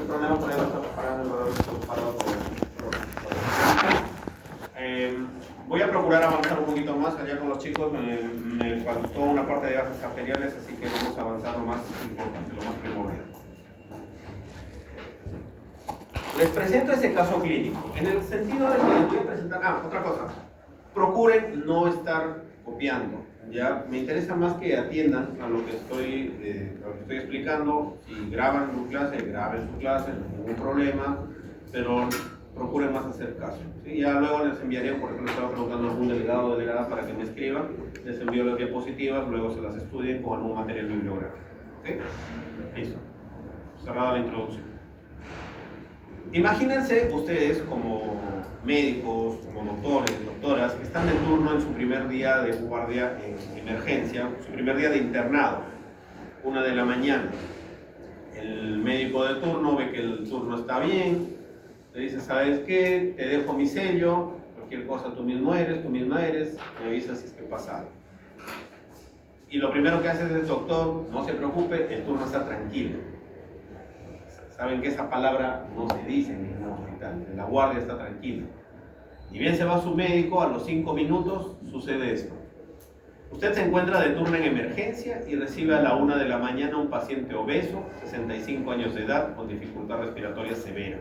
problema, por ahí va a estar parado el valor parado voy a procurar avanzar un poquito más allá con los chicos. Me faltó una parte de gases arteriales, así que vamos a avanzar lo más importante, lo más primordial. Les presento ese caso clínico, en el sentido de que les voy a presentar... otra cosa. Procuren no estar copiando. Ya me interesa más que atiendan a lo que estoy explicando. Si graban su clase, graben su clase, no hay ningún problema, pero procuren más hacer caso. ¿Sí? Ya luego les enviaré, por ejemplo, estaba preguntando a algún delegado o delegada para que me escriban, les envío las diapositivas, luego se las estudien con algún material bibliográfico. ¿Okay? Listo. Cerrada la introducción. Imagínense ustedes como médicos, como doctores, doctoras, que están de turno en su primer día de guardia en emergencia, su primer día de internado, 1 de la mañana. El médico de turno ve que el turno está bien, le dice, ¿sabes qué? Te dejo mi sello, cualquier cosa tú misma eres, me avisas si es que pasa algo. Y lo primero que hace es, doctor, no se preocupe, el turno está tranquilo. Saben que esa palabra no se dice en ningún hospital, en la guardia está tranquila. Y bien se va su médico, a los 5 minutos sucede esto. Usted se encuentra de turno en emergencia y recibe a la 1 de la mañana un paciente obeso, 65 años de edad, con dificultad respiratoria severa.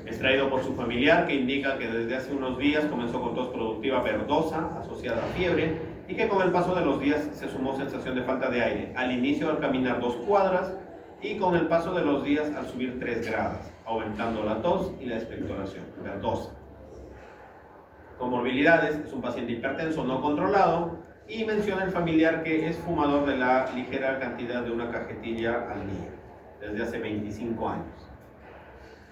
Es traído por su familiar, que indica que desde hace unos días comenzó con tos productiva verdosa, asociada a fiebre, y que con el paso de los días se sumó sensación de falta de aire, al inicio al caminar 2 cuadras, y con el paso de los días al subir 3 grados, aumentando la tos y la expectoración verdosa. Comorbilidades, es un paciente hipertenso no controlado, y menciona el familiar que es fumador de la ligera cantidad de una cajetilla al día, desde hace 25 años.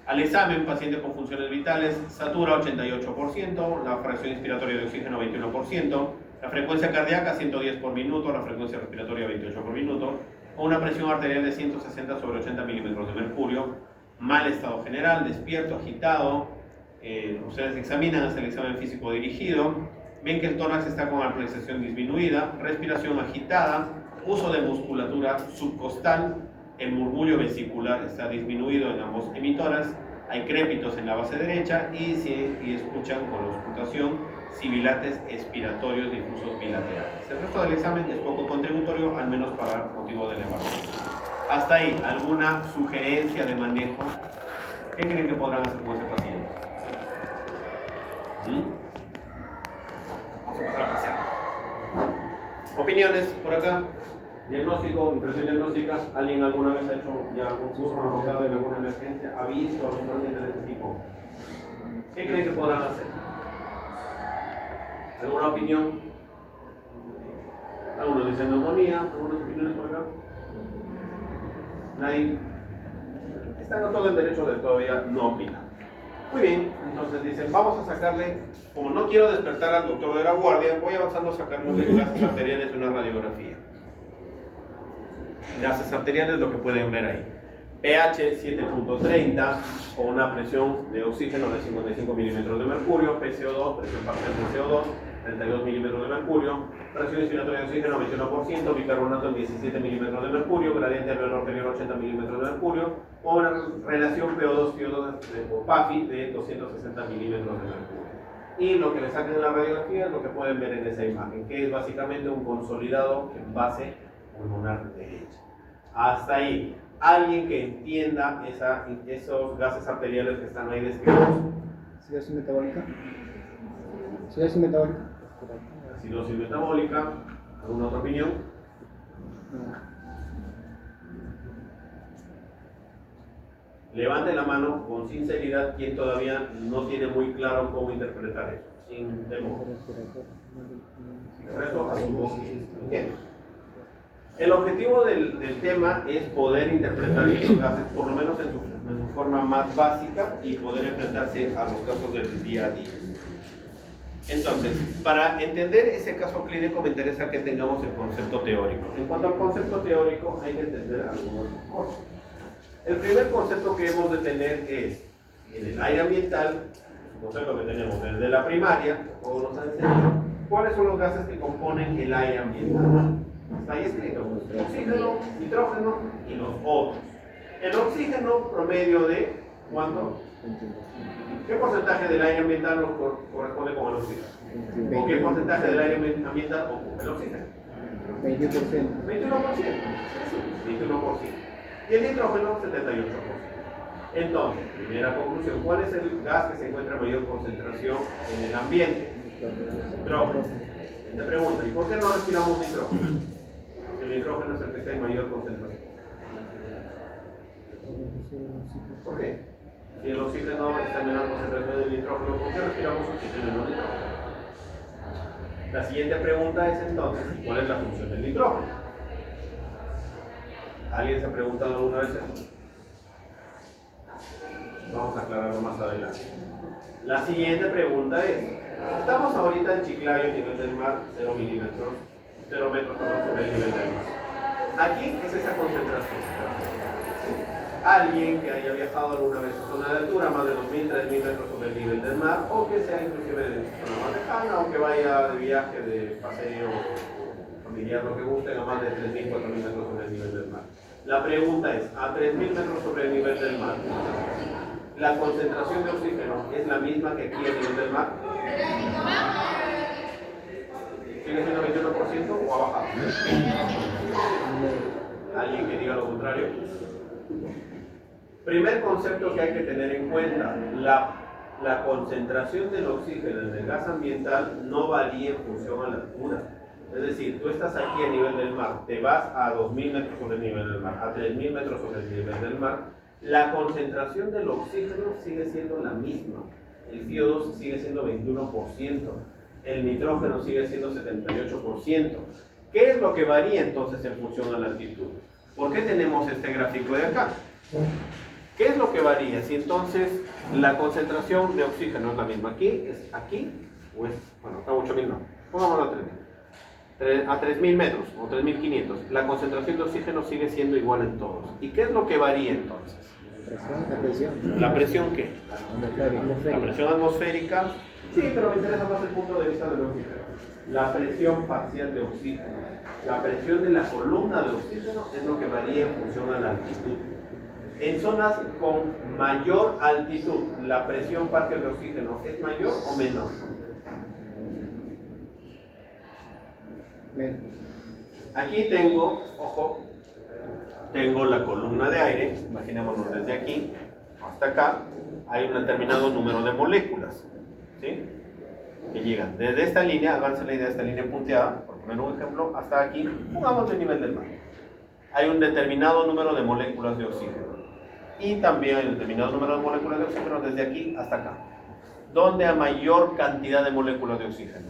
Al examen, paciente con funciones vitales, satura 88%, la fracción inspiratoria de oxígeno 21%, la frecuencia cardíaca 110 por minuto, la frecuencia respiratoria 28 por minuto, con una presión arterial de 160 sobre 80 milímetros de mercurio, mal estado general, despierto, agitado. Ustedes examinan, hacen el examen físico dirigido, ven que el tórax está con armonización disminuida, respiración agitada, uso de musculatura subcostal, el murmullo vesicular está disminuido en ambos hemitórax, hay crépitos en la base derecha y escuchan con la auscultación sibilantes expiratorios difusos bilaterales. El resto del examen es poco contributorio, al menos para motivo de la evaluación. Hasta ahí, ¿alguna sugerencia de manejo? ¿Qué creen que podrán hacer con ese paciente? Vamos a pasar a pasear. ¿Opiniones por acá? Diagnóstico, impresión diagnóstica. ¿Alguien alguna vez ha hecho ya algún curso abocado en alguna emergencia? ¿Ha visto algún paciente de este tipo? ¿Qué creen que podrán hacer? ¿Alguna opinión? Algunos dicen neumonía, algunas opiniones por acá. Nadie. Están a todo el derecho de todavía no opinar. Muy bien, entonces dicen, vamos a sacarle, como no quiero despertar al doctor de la guardia, voy avanzando a sacar los gases arteriales de una radiografía. Gases arteriales, lo que pueden ver ahí. pH 7.30, con una presión de oxígeno de 55 milímetros de mercurio, PCO2, presión parcial de CO2, 32 milímetros de mercurio, presión inspiratoria de oxígeno 21%, bicarbonato en 17 milímetros de mercurio, gradiente alveolar arterial 80 milímetros de mercurio, o una relación PO2 o PAFI de 260 milímetros de mercurio. Y lo que le sacan en la radiografía es lo que pueden ver en esa imagen, que es básicamente un consolidado en base pulmonar derecha. Hasta ahí. Alguien que entienda esos gases arteriales que están ahí descritos. ¿Acidosis metabólica? ¿Acidosis metabólica? Acidosis metabólica. ¿Alguna otra opinión? Levante la mano con sinceridad quien todavía no tiene muy claro cómo interpretar eso. Sin temor. El resto asumo que entiendo. El objetivo del tema es poder interpretar estos gases, por lo menos en su forma más básica, y poder enfrentarse a los casos del día a día. Entonces, para entender ese caso clínico me interesa que tengamos el concepto teórico. En cuanto al concepto teórico, hay que entender algunas cosas. El primer concepto que hemos de tener es, en el aire ambiental, el concepto que tenemos desde la primaria, o nos han enseñado, ¿cuáles son los gases que componen el aire ambiental? Está ahí escrito, oxígeno, nitrógeno y los otros. El oxígeno promedio de ¿cuánto? ¿Qué porcentaje del aire ambiental nos corresponde con el oxígeno? ¿O qué porcentaje del aire ambiental ocupa el oxígeno? 21%. 21%. 21%. Y el nitrógeno, 78%. Entonces, primera conclusión, ¿cuál es el gas que se encuentra en mayor concentración en el ambiente? Nitrógeno. Te pregunta, ¿y por qué no respiramos nitrógeno? El nitrógeno es el que está en mayor concentración. ¿Por qué? Si el oxígeno está en menor concentración del nitrógeno, ¿por qué respiramos oxígeno y no nitrógeno? La siguiente pregunta es entonces, ¿cuál es la función del nitrógeno? ¿Alguien se ha preguntado alguna vez eso? Vamos a aclararlo más adelante. La siguiente pregunta es, estamos ahorita en Chiclayo, nivel del mar, 0 milímetros, 0 metros sobre el nivel del mar. Aquí es esa concentración. Alguien que haya viajado alguna vez a zona de altura, más de 2.000, 3.000 metros sobre el nivel del mar, o que sea inclusive de zona más lejana, o que vaya de viaje, de paseo familiar, lo que guste, a más de 3.000, 4.000 metros sobre el nivel del mar. La pregunta es, a 3.000 metros sobre el nivel del mar, ¿la concentración de oxígeno es la misma que aquí a nivel del mar? ¿Sigue siendo 21% o ha bajado? ¿Alguien que diga lo contrario? Primer concepto que hay que tener en cuenta, la concentración del oxígeno en el gas ambiental no varía en función a la altura. Es decir, tú estás aquí a nivel del mar, te vas a 2.000 metros sobre el nivel del mar, a 3.000 metros sobre el nivel del mar, la concentración del oxígeno sigue siendo la misma. El CO2 sigue siendo 21%, el nitrógeno sigue siendo 78%. ¿Qué es lo que varía entonces en función a la altitud? ¿Por qué tenemos este gráfico de acá? ¿Qué es lo que varía? Si entonces la concentración de oxígeno es la misma aquí, es aquí, o es, bueno, a 8.000 no, pongámoslo a 3.000. A 3.000 metros o 3.500, la concentración de oxígeno sigue siendo igual en todos. ¿Y qué es lo que varía entonces? La presión. ¿La presión qué? Atmosférica. La presión atmosférica. Sí, pero me interesa más el punto de vista del oxígeno. La presión parcial de oxígeno. La presión de la columna de oxígeno es lo que varía en función a la altitud. En zonas con mayor altitud, ¿la presión parcial de oxígeno es mayor o menor? Aquí tengo, ojo, tengo la columna de aire, imaginémonos desde aquí hasta acá, hay un determinado número de moléculas, ¿sí? Que llegan desde esta línea, háganse la idea de esta línea punteada, por poner un ejemplo, hasta aquí, pongamos el nivel del mar. Hay un determinado número de moléculas de oxígeno. Y también hay un determinado número de moléculas de oxígeno desde aquí hasta acá. ¿Dónde hay mayor cantidad de moléculas de oxígeno?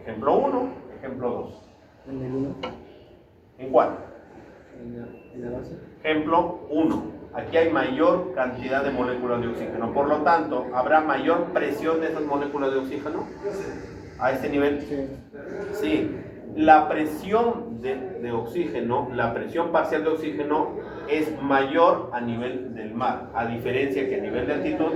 Ejemplo 1, ejemplo 2. En el 1. ¿En cuál? En la base. Ejemplo 1. Aquí hay mayor cantidad de moléculas de oxígeno. Por lo tanto, ¿habrá mayor presión de esas moléculas de oxígeno? ¿A este nivel? Sí. Sí. La presión de oxígeno, la presión parcial de oxígeno es mayor a nivel del mar, a diferencia que a nivel de altitud,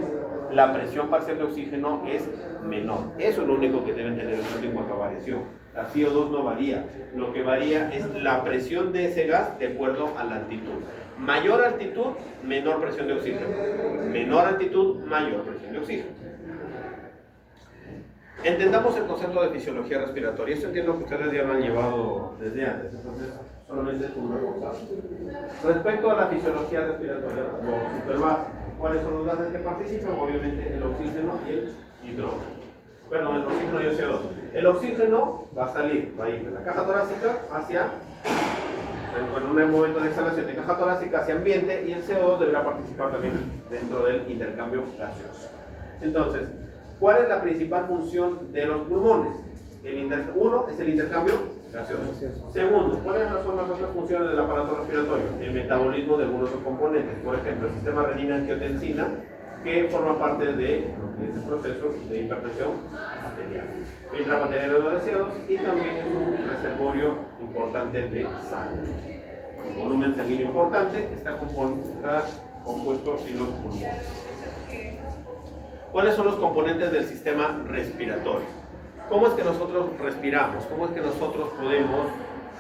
la presión parcial de oxígeno es menor. Eso es lo único que deben tener en cuanto a variación. La CO2 no varía. Lo que varía es la presión de ese gas de acuerdo a la altitud. Mayor altitud, menor presión de oxígeno. Menor altitud, mayor presión de oxígeno. Entendamos el concepto de fisiología respiratoria. Esto entiendo que ustedes ya lo han llevado desde antes, entonces solamente es una cosa. Respecto a la fisiología respiratoria, lo super básico, ¿cuáles son los gases que participan? Obviamente el oxígeno y el hidrógeno. Perdón, el oxígeno y el CO2. El oxígeno va a salir, va a ir de la caja torácica hacia, en un momento de exhalación de caja torácica hacia ambiente, y el CO2 deberá participar también dentro del intercambio gaseoso. Entonces, ¿cuál es la principal función de los pulmones? Uno es el intercambio gaseoso. Segundo, ¿cuáles son las otras funciones del aparato respiratorio? El metabolismo de algunos de sus componentes. Por ejemplo, el sistema renina-angiotensina, que forma parte de este proceso de hipertensión arterial. Filtra material de deseos y también es un reservorio importante de sangre. El volumen sanguíneo importante está compuesto en los pulmones. ¿Cuáles son los componentes del sistema respiratorio? ¿Cómo es que nosotros respiramos? ¿Cómo es que nosotros podemos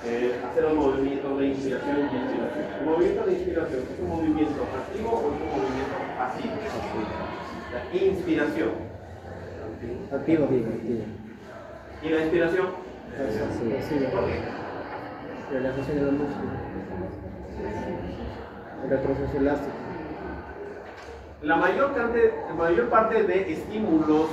hacer los movimientos de inspiración y expiración? El movimiento de inspiración es un movimiento Inspiración. Activo, activo. ¿Y la inspiración? Pasivo. ¿Por qué? Relajación de los músculos. El retroceso elástico. La mayor parte de estímulos,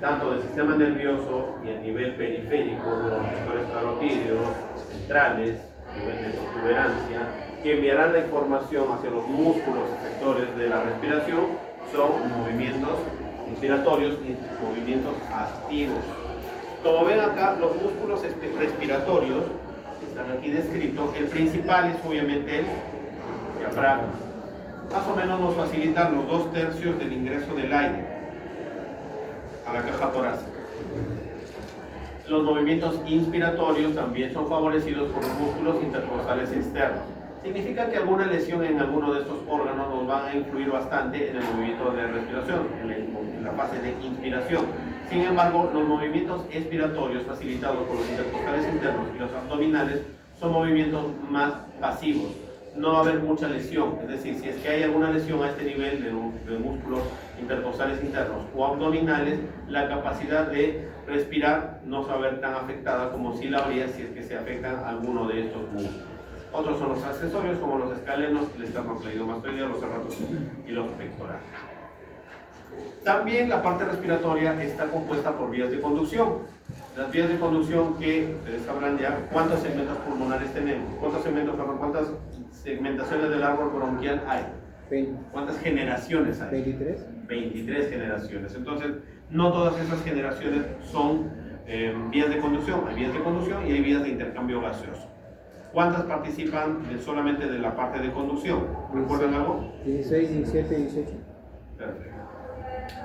tanto del sistema nervioso y a nivel periférico, los sectores carotídeos, centrales, a nivel de protuberancia, que enviarán la información hacia los músculos efectores de la respiración, son movimientos inspiratorios y movimientos activos. Como ven acá, los músculos respiratorios están aquí descritos. El principal es obviamente el diafragma. Más o menos nos facilitan los 2/3 del ingreso del aire a la caja torácica. Los movimientos inspiratorios también son favorecidos por los músculos intercostales externos. Significa que alguna lesión en alguno de estos órganos nos van a influir bastante en el movimiento de respiración, en la fase de inspiración. Sin embargo, los movimientos expiratorios facilitados por los intercostales internos y los abdominales son movimientos más pasivos. No va a haber mucha lesión, es decir, si es que hay alguna lesión a este nivel de músculos intercostales internos o abdominales, la capacidad de respirar no se va a ver tan afectada como si la habría si es que se afectan alguno de estos músculos. Otros son los accesorios como los escalenos, el esternocleidomastoideo, los serratos y los pectorales. También la parte respiratoria está compuesta por vías de conducción. Las vías de conducción que ustedes sabrán ya cuántos segmentos pulmonares tenemos, cuántas segmentaciones del árbol bronquial hay, 20. cuántas generaciones hay. 23. 23 generaciones. Entonces, no todas esas generaciones son vías de conducción. Hay vías de conducción y hay vías de intercambio gaseoso. ¿Cuántas participan solamente de la parte de conducción? ¿Recuerdan algo? 16, 17, 18. Perfecto.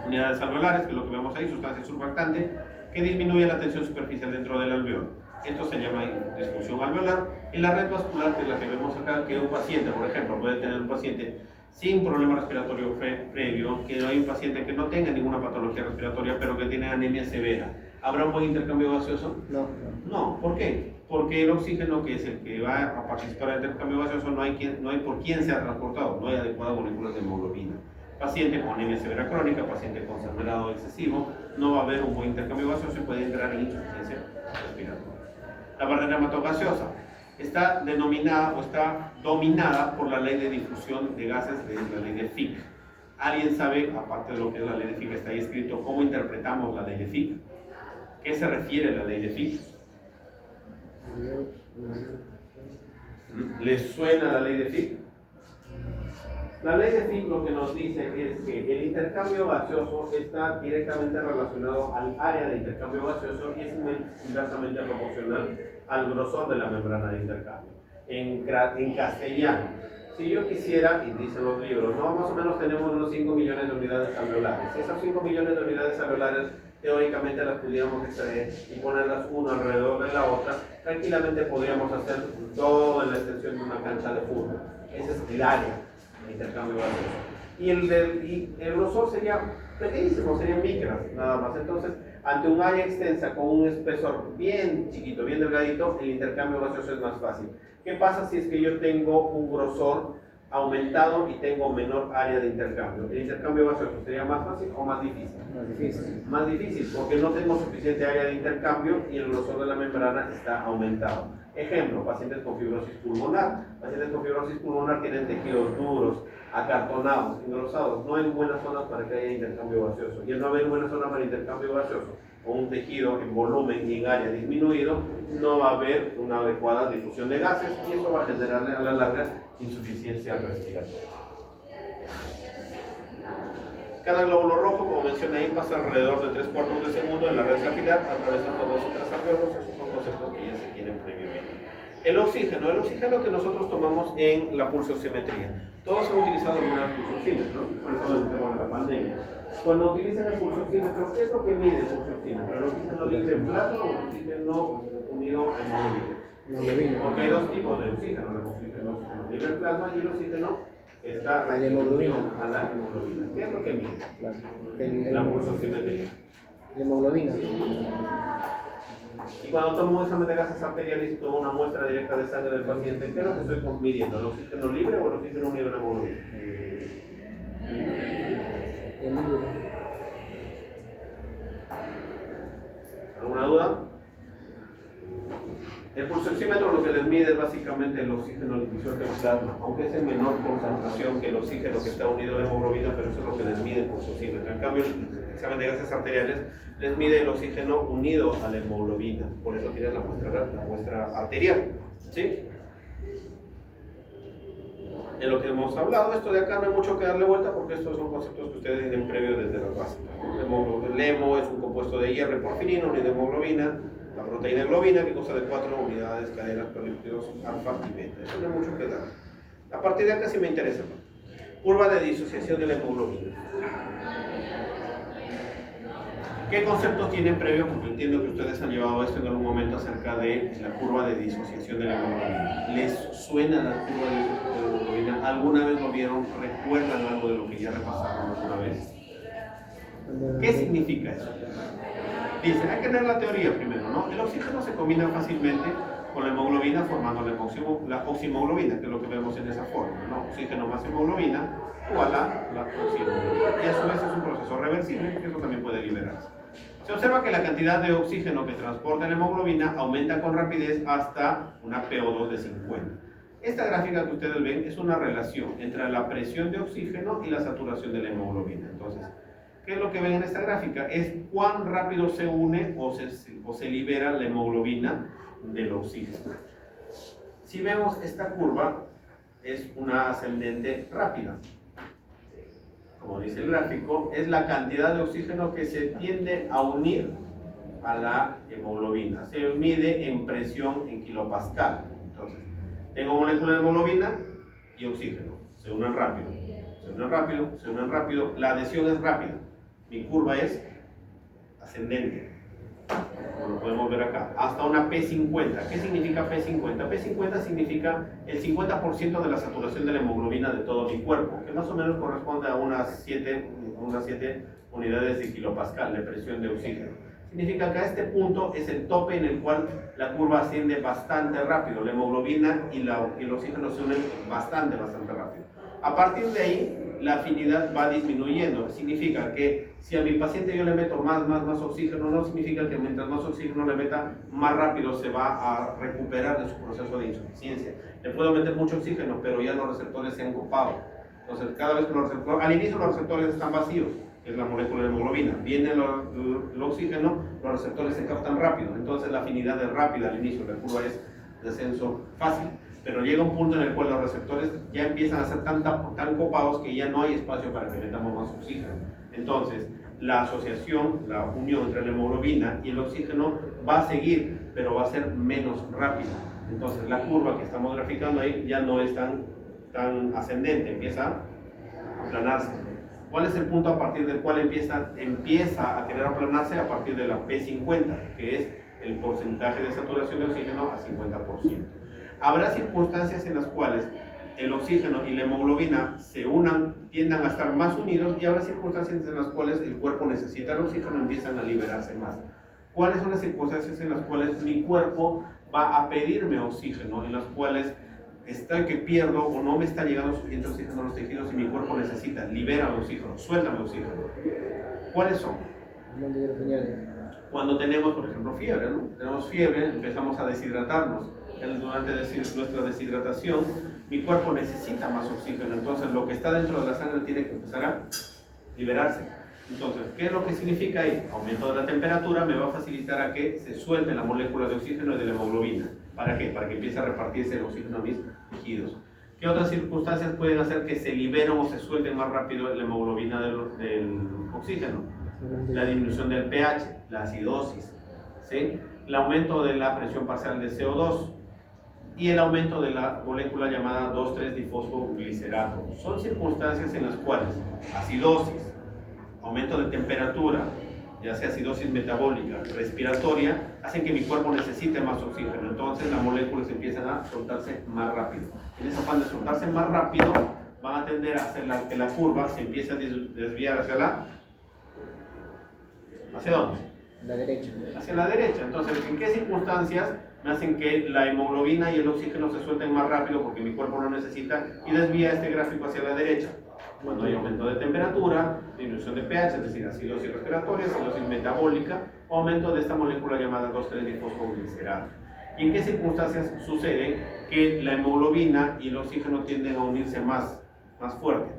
Unidades alveolares, que es lo que vemos ahí, sustancia surfactante, que disminuye la tensión superficial dentro del alveolo. Esto se llama disfunción alveolar. Y la red vascular, que es la que vemos acá, que un paciente, por ejemplo, puede tener un paciente sin problema respiratorio previo, que hay un paciente que no tenga ninguna patología respiratoria, pero que tiene anemia severa. ¿Habrá un buen intercambio gaseoso? No. No. ¿Por qué? Porque el oxígeno, que es el que va a participar en el intercambio gaseoso, no hay por quién sea transportado, no hay adecuadas moléculas de hemoglobina. Paciente con anemia severa crónica, paciente con sangrado excesivo, no va a haber un buen intercambio gaseoso y puede entrar en insuficiencia respiratoria. La barrera hematogaseosa está denominada o está dominada por la ley de difusión de gases de la ley de Fick. ¿Alguien sabe, aparte de lo que es la ley de Fick, está ahí escrito, cómo interpretamos la ley de Fick? ¿Qué se refiere a la ley de Fick? ¿Les suena la ley de Fick? La ley de Fick lo que nos dice es que el intercambio gaseoso está directamente relacionado al área de intercambio gaseoso y es inversamente proporcional al grosor de la membrana de intercambio. En castellano, si yo quisiera, y dicen los libros, ¿no? Más o menos tenemos unos 5 millones de unidades alveolares. Esas 5 millones de unidades alveolares teóricamente las pudiéramos extraer y ponerlas una alrededor de la otra. Tranquilamente podríamos hacer toda la extensión de una cancha de fútbol. Ese es el área de intercambio gaseoso. Y el grosor sería pequeñísimo, serían micras, nada más. Entonces, ante un área extensa con un espesor bien chiquito, bien delgadito, el intercambio gaseoso es más fácil. ¿Qué pasa si es que yo tengo un grosor aumentado y tengo menor área de intercambio? ¿El intercambio gaseoso sería más fácil o más difícil? Más difícil. Más difícil, porque no tengo suficiente área de intercambio y el grosor de la membrana está aumentado. Ejemplo, pacientes con fibrosis pulmonar. Pacientes con fibrosis pulmonar tienen tejidos duros, acartonados, engrosados. No hay buenas zonas para que haya intercambio gaseoso. Y al no haber buena zona para intercambio gaseoso, o un tejido en volumen y en área disminuido, no va a haber una adecuada difusión de gases y eso va a generarle a la larga insuficiencia respiratoria. Cada glóbulo rojo, como mencioné ahí, pasa alrededor de 3/4 de segundo en la red capilar, atravesando 2 o 3 alveolos. Esos son conceptos que ya se tienen previamente. El oxígeno que nosotros tomamos en la pulsioximetría. Todos han utilizado alguna pulsioxímetro, ¿no? Por eso el tema de la pandemia. Cuando utilizan el pulsioxímetro, ¿qué es lo que mide el pulsioxímetro? ¿El oxígeno libre en plasma o el oxígeno unido en hemoglobina? Porque hay dos tipos de oxígeno, el oxígeno libre en plasma y el oxígeno está a la hemoglobina. A la hemoglobina. ¿Qué es lo que mide? La pulsioximetría. La hemoglobina. Y cuando tomo un examen de gases arteriales y tomo una muestra directa de sangre del paciente, ¿qué es lo que estoy midiendo? ¿El oxígeno libre o el oxígeno unido en hemoglobina? El libre. es básicamente el oxígeno disuelto en plasma, aunque es en menor concentración que el oxígeno que está unido a la hemoglobina, pero eso es lo que les mide por su oxígeno. En cambio, el examen de gases arteriales les mide el oxígeno unido a la hemoglobina, por eso tienes la muestra arterial, ¿sí? De lo que hemos hablado, esto de acá no hay mucho que darle vuelta porque estos son conceptos que ustedes tienen previo desde las básicas. El hemo es un compuesto de hierro y porfirina unido a hemoglobina, la proteína globina que consta de 4 unidades, cadenas, políptidos, alfa y beta. Eso no hay mucho que dar. A partir de acá sí me interesa. Curva de disociación de la hemoglobina. ¿Qué conceptos tienen previo? Porque entiendo que ustedes han llevado esto en algún momento acerca de la curva de disociación de la hemoglobina. ¿Les suena la curva de disociación de la hemoglobina? ¿Alguna vez lo vieron? ¿Recuerdan algo de lo que ya repasaron alguna vez? ¿Qué significa eso? Dicen, hay que leer la teoría primero, ¿no? El oxígeno se combina fácilmente con la hemoglobina formando la oxihemoglobina, que es lo que vemos en esa forma, ¿no? Oxígeno más hemoglobina igual a la oxihemoglobina. Y a su vez es un proceso reversible, que eso también puede liberarse. Se observa que la cantidad de oxígeno que transporta la hemoglobina aumenta con rapidez hasta una PO2 de 50. Esta gráfica que ustedes ven es una relación entre la presión de oxígeno y la saturación de la hemoglobina. Entonces, ¿qué es lo que ven en esta gráfica? Es cuán rápido se une o se libera la hemoglobina del oxígeno. Si vemos esta curva, es una ascendente rápida. Como dice el gráfico, es la cantidad de oxígeno que se tiende a unir a la hemoglobina. Se mide en presión en kilopascal. Entonces, tengo molécula de hemoglobina y oxígeno. Se unen rápido, se unen rápido, se unen rápido. La adhesión es rápida. Mi curva es ascendente, como lo podemos ver acá, hasta una P50. ¿Qué significa P50? P50 significa el 50% de la saturación de la hemoglobina de todo mi cuerpo, que más o menos corresponde a unas 7 unidades de kilopascal de presión de oxígeno. Significa que a este punto es el tope en el cual la curva asciende bastante rápido. La hemoglobina y el oxígeno se unen bastante rápido. A partir de ahí, la afinidad va disminuyendo. Significa que si a mi paciente yo le meto más oxígeno, no significa que mientras más oxígeno le meta, más rápido se va a recuperar de su proceso de insuficiencia. Le puedo meter mucho oxígeno, pero ya los receptores se han copado. Entonces, cada vez que los receptores, al inicio los receptores están vacíos, que es la molécula de hemoglobina. Viene el oxígeno, los receptores se captan rápido. Entonces, la afinidad es rápida al inicio, la curva es descenso fácil. Pero llega un punto en el cual los receptores ya empiezan a ser tan copados que ya no hay espacio para que metamos más oxígeno. Entonces, la asociación, la unión entre la hemoglobina y el oxígeno va a seguir, pero va a ser menos rápida. Entonces, la curva que estamos graficando ahí ya no es tan ascendente, empieza a aplanarse. ¿Cuál es el punto a partir del cual empieza a querer aplanarse? A partir de la P50, que es el porcentaje de saturación de oxígeno a 50%. Habrá circunstancias en las cuales el oxígeno y la hemoglobina se unan, tiendan a estar más unidos, y habrá circunstancias en las cuales el cuerpo necesita el oxígeno y empiezan a liberarse más. ¿Cuáles son las circunstancias en las cuales mi cuerpo va a pedirme oxígeno, en las cuales estoy que pierdo o no me está llegando suficiente oxígeno a los tejidos y mi cuerpo necesita? Libérame oxígeno, suéltame oxígeno. ¿Cuáles son? Cuando tenemos, por ejemplo, fiebre, ¿no? Tenemos fiebre, empezamos a deshidratarnos. Durante nuestra deshidratación, mi cuerpo necesita más oxígeno, entonces lo que está dentro de la sangre tiene que empezar a liberarse. Entonces, ¿qué es lo que significa ahí? Aumento de la temperatura me va a facilitar a que se suelte la molécula de oxígeno y de la hemoglobina. ¿Para qué? Para que empiece a repartirse el oxígeno a mis tejidos. ¿Qué otras circunstancias pueden hacer que se liberen o se suelten más rápido la hemoglobina del oxígeno? La disminución del pH, la acidosis, ¿sí? El aumento de la presión parcial de CO2 y el aumento de la molécula llamada 2,3-difosfoglicerato. Son circunstancias en las cuales acidosis, aumento de temperatura, ya sea acidosis metabólica, respiratoria, hacen que mi cuerpo necesite más oxígeno. Entonces las moléculas empiezan a soltarse más rápido. En ese afán de soltarse más rápido, van a tender a hacer que la curva se empiece a desviar ¿hacia dónde? La derecha. Hacia la derecha. Entonces, ¿en qué circunstancias me hacen que la hemoglobina y el oxígeno se suelten más rápido porque mi cuerpo lo necesita y desvía este gráfico hacia la derecha? Cuando hay aumento de temperatura, disminución de pH, es decir, acidosis respiratoria, acidosis metabólica, o aumento de esta molécula llamada 2,3-difosfoglicerato. ¿Y en qué circunstancias sucede que la hemoglobina y el oxígeno tienden a unirse más fuerte?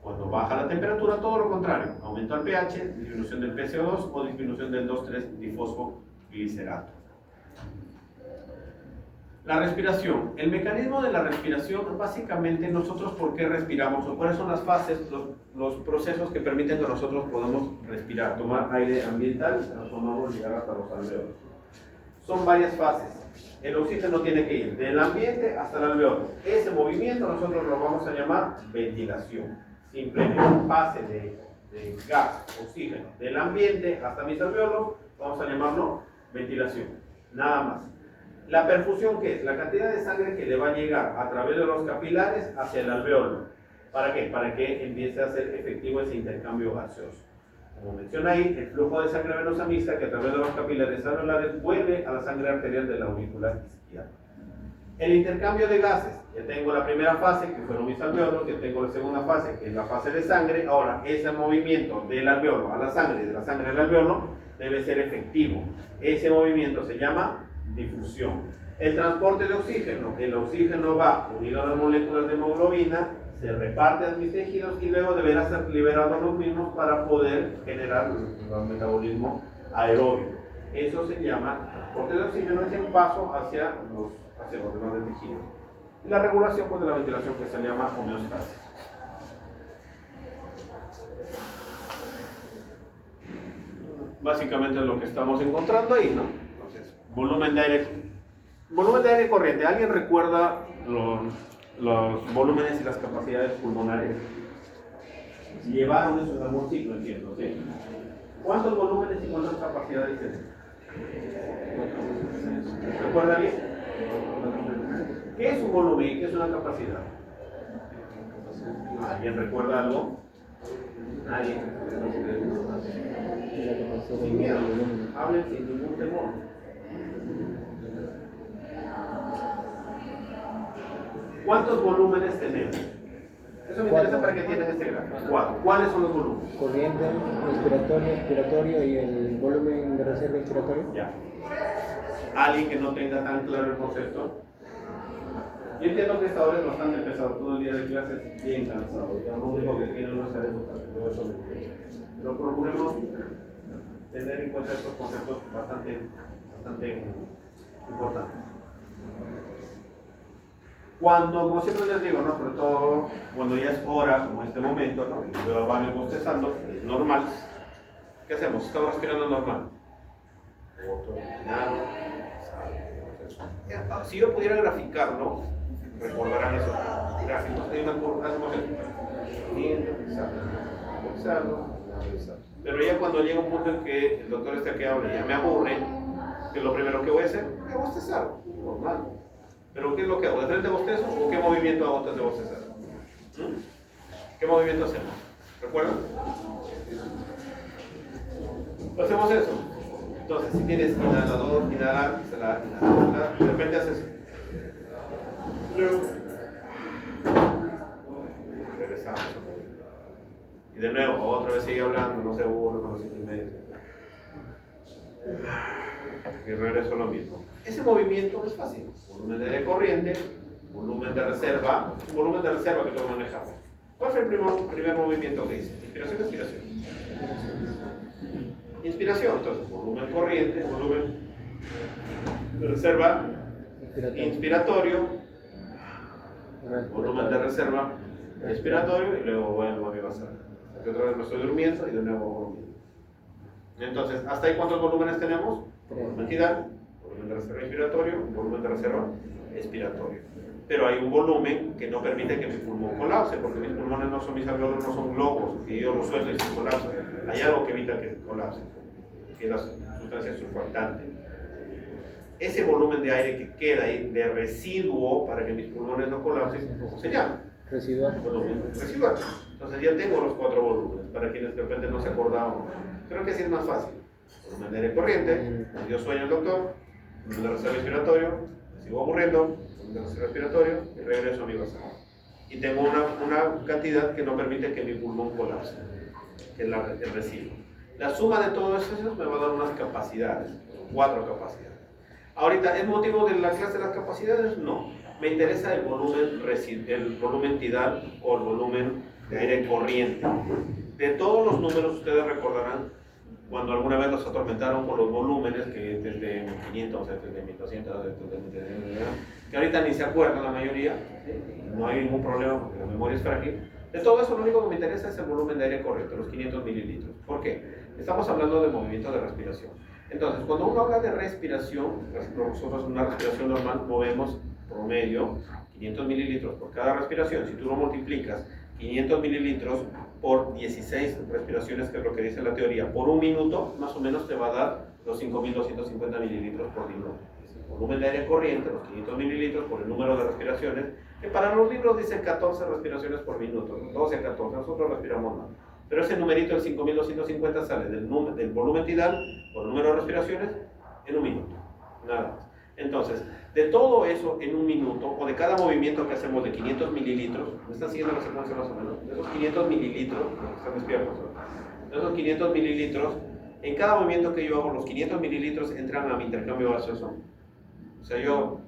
Cuando baja la temperatura, todo lo contrario, aumenta el pH, disminución del PCO2 o disminución del 2,3-difosfoglicerato. La respiración. El mecanismo de la respiración, básicamente nosotros por qué respiramos o cuáles son las fases, los procesos que permiten que nosotros podamos respirar, tomar aire ambiental y transformarlo, llegar hasta los alveolos. Son varias fases. El oxígeno tiene que ir del ambiente hasta el alveolo. Ese movimiento nosotros lo vamos a llamar ventilación. Simplemente pase de gas, oxígeno, del ambiente hasta mis alveolos, vamos a llamarlo ventilación. Nada más. La perfusión, ¿qué es? La cantidad de sangre que le va a llegar a través de los capilares hacia el alveolo. ¿Para qué? Para que empiece a ser efectivo ese intercambio gaseoso. Como menciona ahí, el flujo de sangre venosa mixta que a través de los capilares alveolares vuelve a la sangre arterial de la aurícula izquierda. El intercambio de gases, ya tengo la primera fase, que fueron mis alveolos, ya tengo la segunda fase, que es la fase de sangre. Ahora, ese movimiento del alveolo a la sangre y de la sangre al alveolo debe ser efectivo. Ese movimiento se llama difusión. El transporte de oxígeno, el oxígeno va unido a las moléculas de hemoglobina, se reparte a mis tejidos y luego deberá ser liberado los mismos para poder generar el metabolismo aeróbico. Eso se llama transporte de oxígeno, es el paso hacia los demás del tejido. Y la regulación pues, de la ventilación, que se llama homeostasis. Básicamente es lo que estamos encontrando ahí, ¿no? Entonces, volumen de aire corriente. ¿Alguien recuerda los volúmenes y las capacidades pulmonares? Llevaron eso en algún ciclo, entiendo, ¿sí? ¿Cuántos volúmenes y cuántas capacidades tienen? ¿Recuerda bien? ¿Qué es un volumen y qué es una capacidad? ¿Alguien recuerda algo? ¿Nadie? Sin miedo, hablen sin ningún temor. ¿Cuántos volúmenes tenemos? Eso me interesa para que entiendan este gráfico. 4. ¿Cuáles son los volúmenes? Corriente, respiratorio, expiratorio y el volumen de reserva inspiratorio. Ya. ¿Alguien que no tenga tan claro el concepto? Yo entiendo que esta hora es bastante pesado, todo el día de clases bien cansado. Ya lo único que quiero no es hacer eso. Pero procuremos tener en cuenta estos conceptos bastante importantes. Cuando, como siempre les digo, ¿no? Sobre todo cuando ya es hora, como en este momento, ¿no? Y yo van bostezando, es normal. ¿Qué hacemos? Estamos respirando normal. Si yo pudiera graficarlo, recordarán esos gráficos. Hay una curva, hacemos el pero ya cuando llega un punto en que el doctor está que habla y ya me aburre, que lo primero que voy a hacer es bostezar, normal. Pero ¿qué es lo que hago? ¿De frente bostezo o qué movimiento hago antes de bostezar? ¿Qué movimiento hacemos? ¿Recuerdan? Hacemos eso. Entonces, si tienes inhalador, inhalar, de repente haces eso. Luego, regresamos. Y de nuevo, otra vez sigue hablando, no se aburre con los 5 y medio. Y regreso lo mismo. Ese movimiento es fácil. Volumen de aire corriente, volumen de reserva que todos manejamos. ¿Cuál fue el primer movimiento que hice? Inspiración, expiración. Inspiración, entonces, volumen corriente, volumen de reserva, inspiratorio, volumen de reserva, expiratorio, y luego vuelvo a mi basal. Aquí otra vez me estoy durmiendo y de nuevo volumen. Entonces, ¿hasta ahí cuántos volúmenes tenemos? Volumen tidal, volumen de reserva inspiratorio, volumen de reserva expiratorio. Pero hay un volumen que no permite que mi pulmón colapse, porque mis pulmones no son mis alveolos, no son globos, que yo los suelto y se colapsan. Hay algo que evita que colapse, que es la sustancia surfactante. Ese volumen de aire que queda ahí de residuo para que mis pulmones no colapsen, ¿cómo se llama? Residual. Volumen residual. Entonces ya tengo los 4 volúmenes, para quienes de repente no se acordaban. Creo que así es más fácil. Volumen de aire corriente, dio sueño el doctor, volumen de reserva respiratorio, me sigo aburriendo, volumen de reserva respiratorio y regreso a mi basal. Y tengo una cantidad que no permite que mi pulmón colapse, que es el residuo. La suma de todos esos me va a dar unas capacidades, 4 capacidades. Ahorita, ¿es motivo de la clase de las capacidades? No. Me interesa el volumen tidal o el volumen de aire corriente. De todos los números, ustedes recordarán cuando alguna vez los atormentaron con los volúmenes, que desde 1500, desde 1200, que ahorita ni se acuerdan la mayoría, no hay ningún problema porque la memoria es frágil. De todo eso, lo único que me interesa es el volumen de aire corriente, los 500 mililitros. ¿Por qué? Estamos hablando de movimiento de respiración. Entonces, cuando uno habla de respiración, nosotros en una respiración normal movemos promedio 500 mililitros por cada respiración. Si tú lo multiplicas 500 mililitros por 16 respiraciones, que es lo que dice la teoría, por un minuto, más o menos te va a dar los 5.250 mililitros por minuto. El volumen de aire corriente, los 500 mililitros por el número de respiraciones, que para los libros dicen 14 respiraciones por minuto, 12, 14, nosotros respiramos más. Pero ese numerito, el 5.250, sale del volumen tidal por el número de respiraciones en un minuto, nada más. Entonces, de todo eso en un minuto, o de cada movimiento que hacemos de 500 mililitros, ¿me están siguiendo la secuencia más o menos? De esos 500 mililitros, están despiertos, ¿no? De esos 500 mililitros, en cada movimiento que yo hago, los 500 mililitros entran a mi intercambio gaseoso. O sea, yo,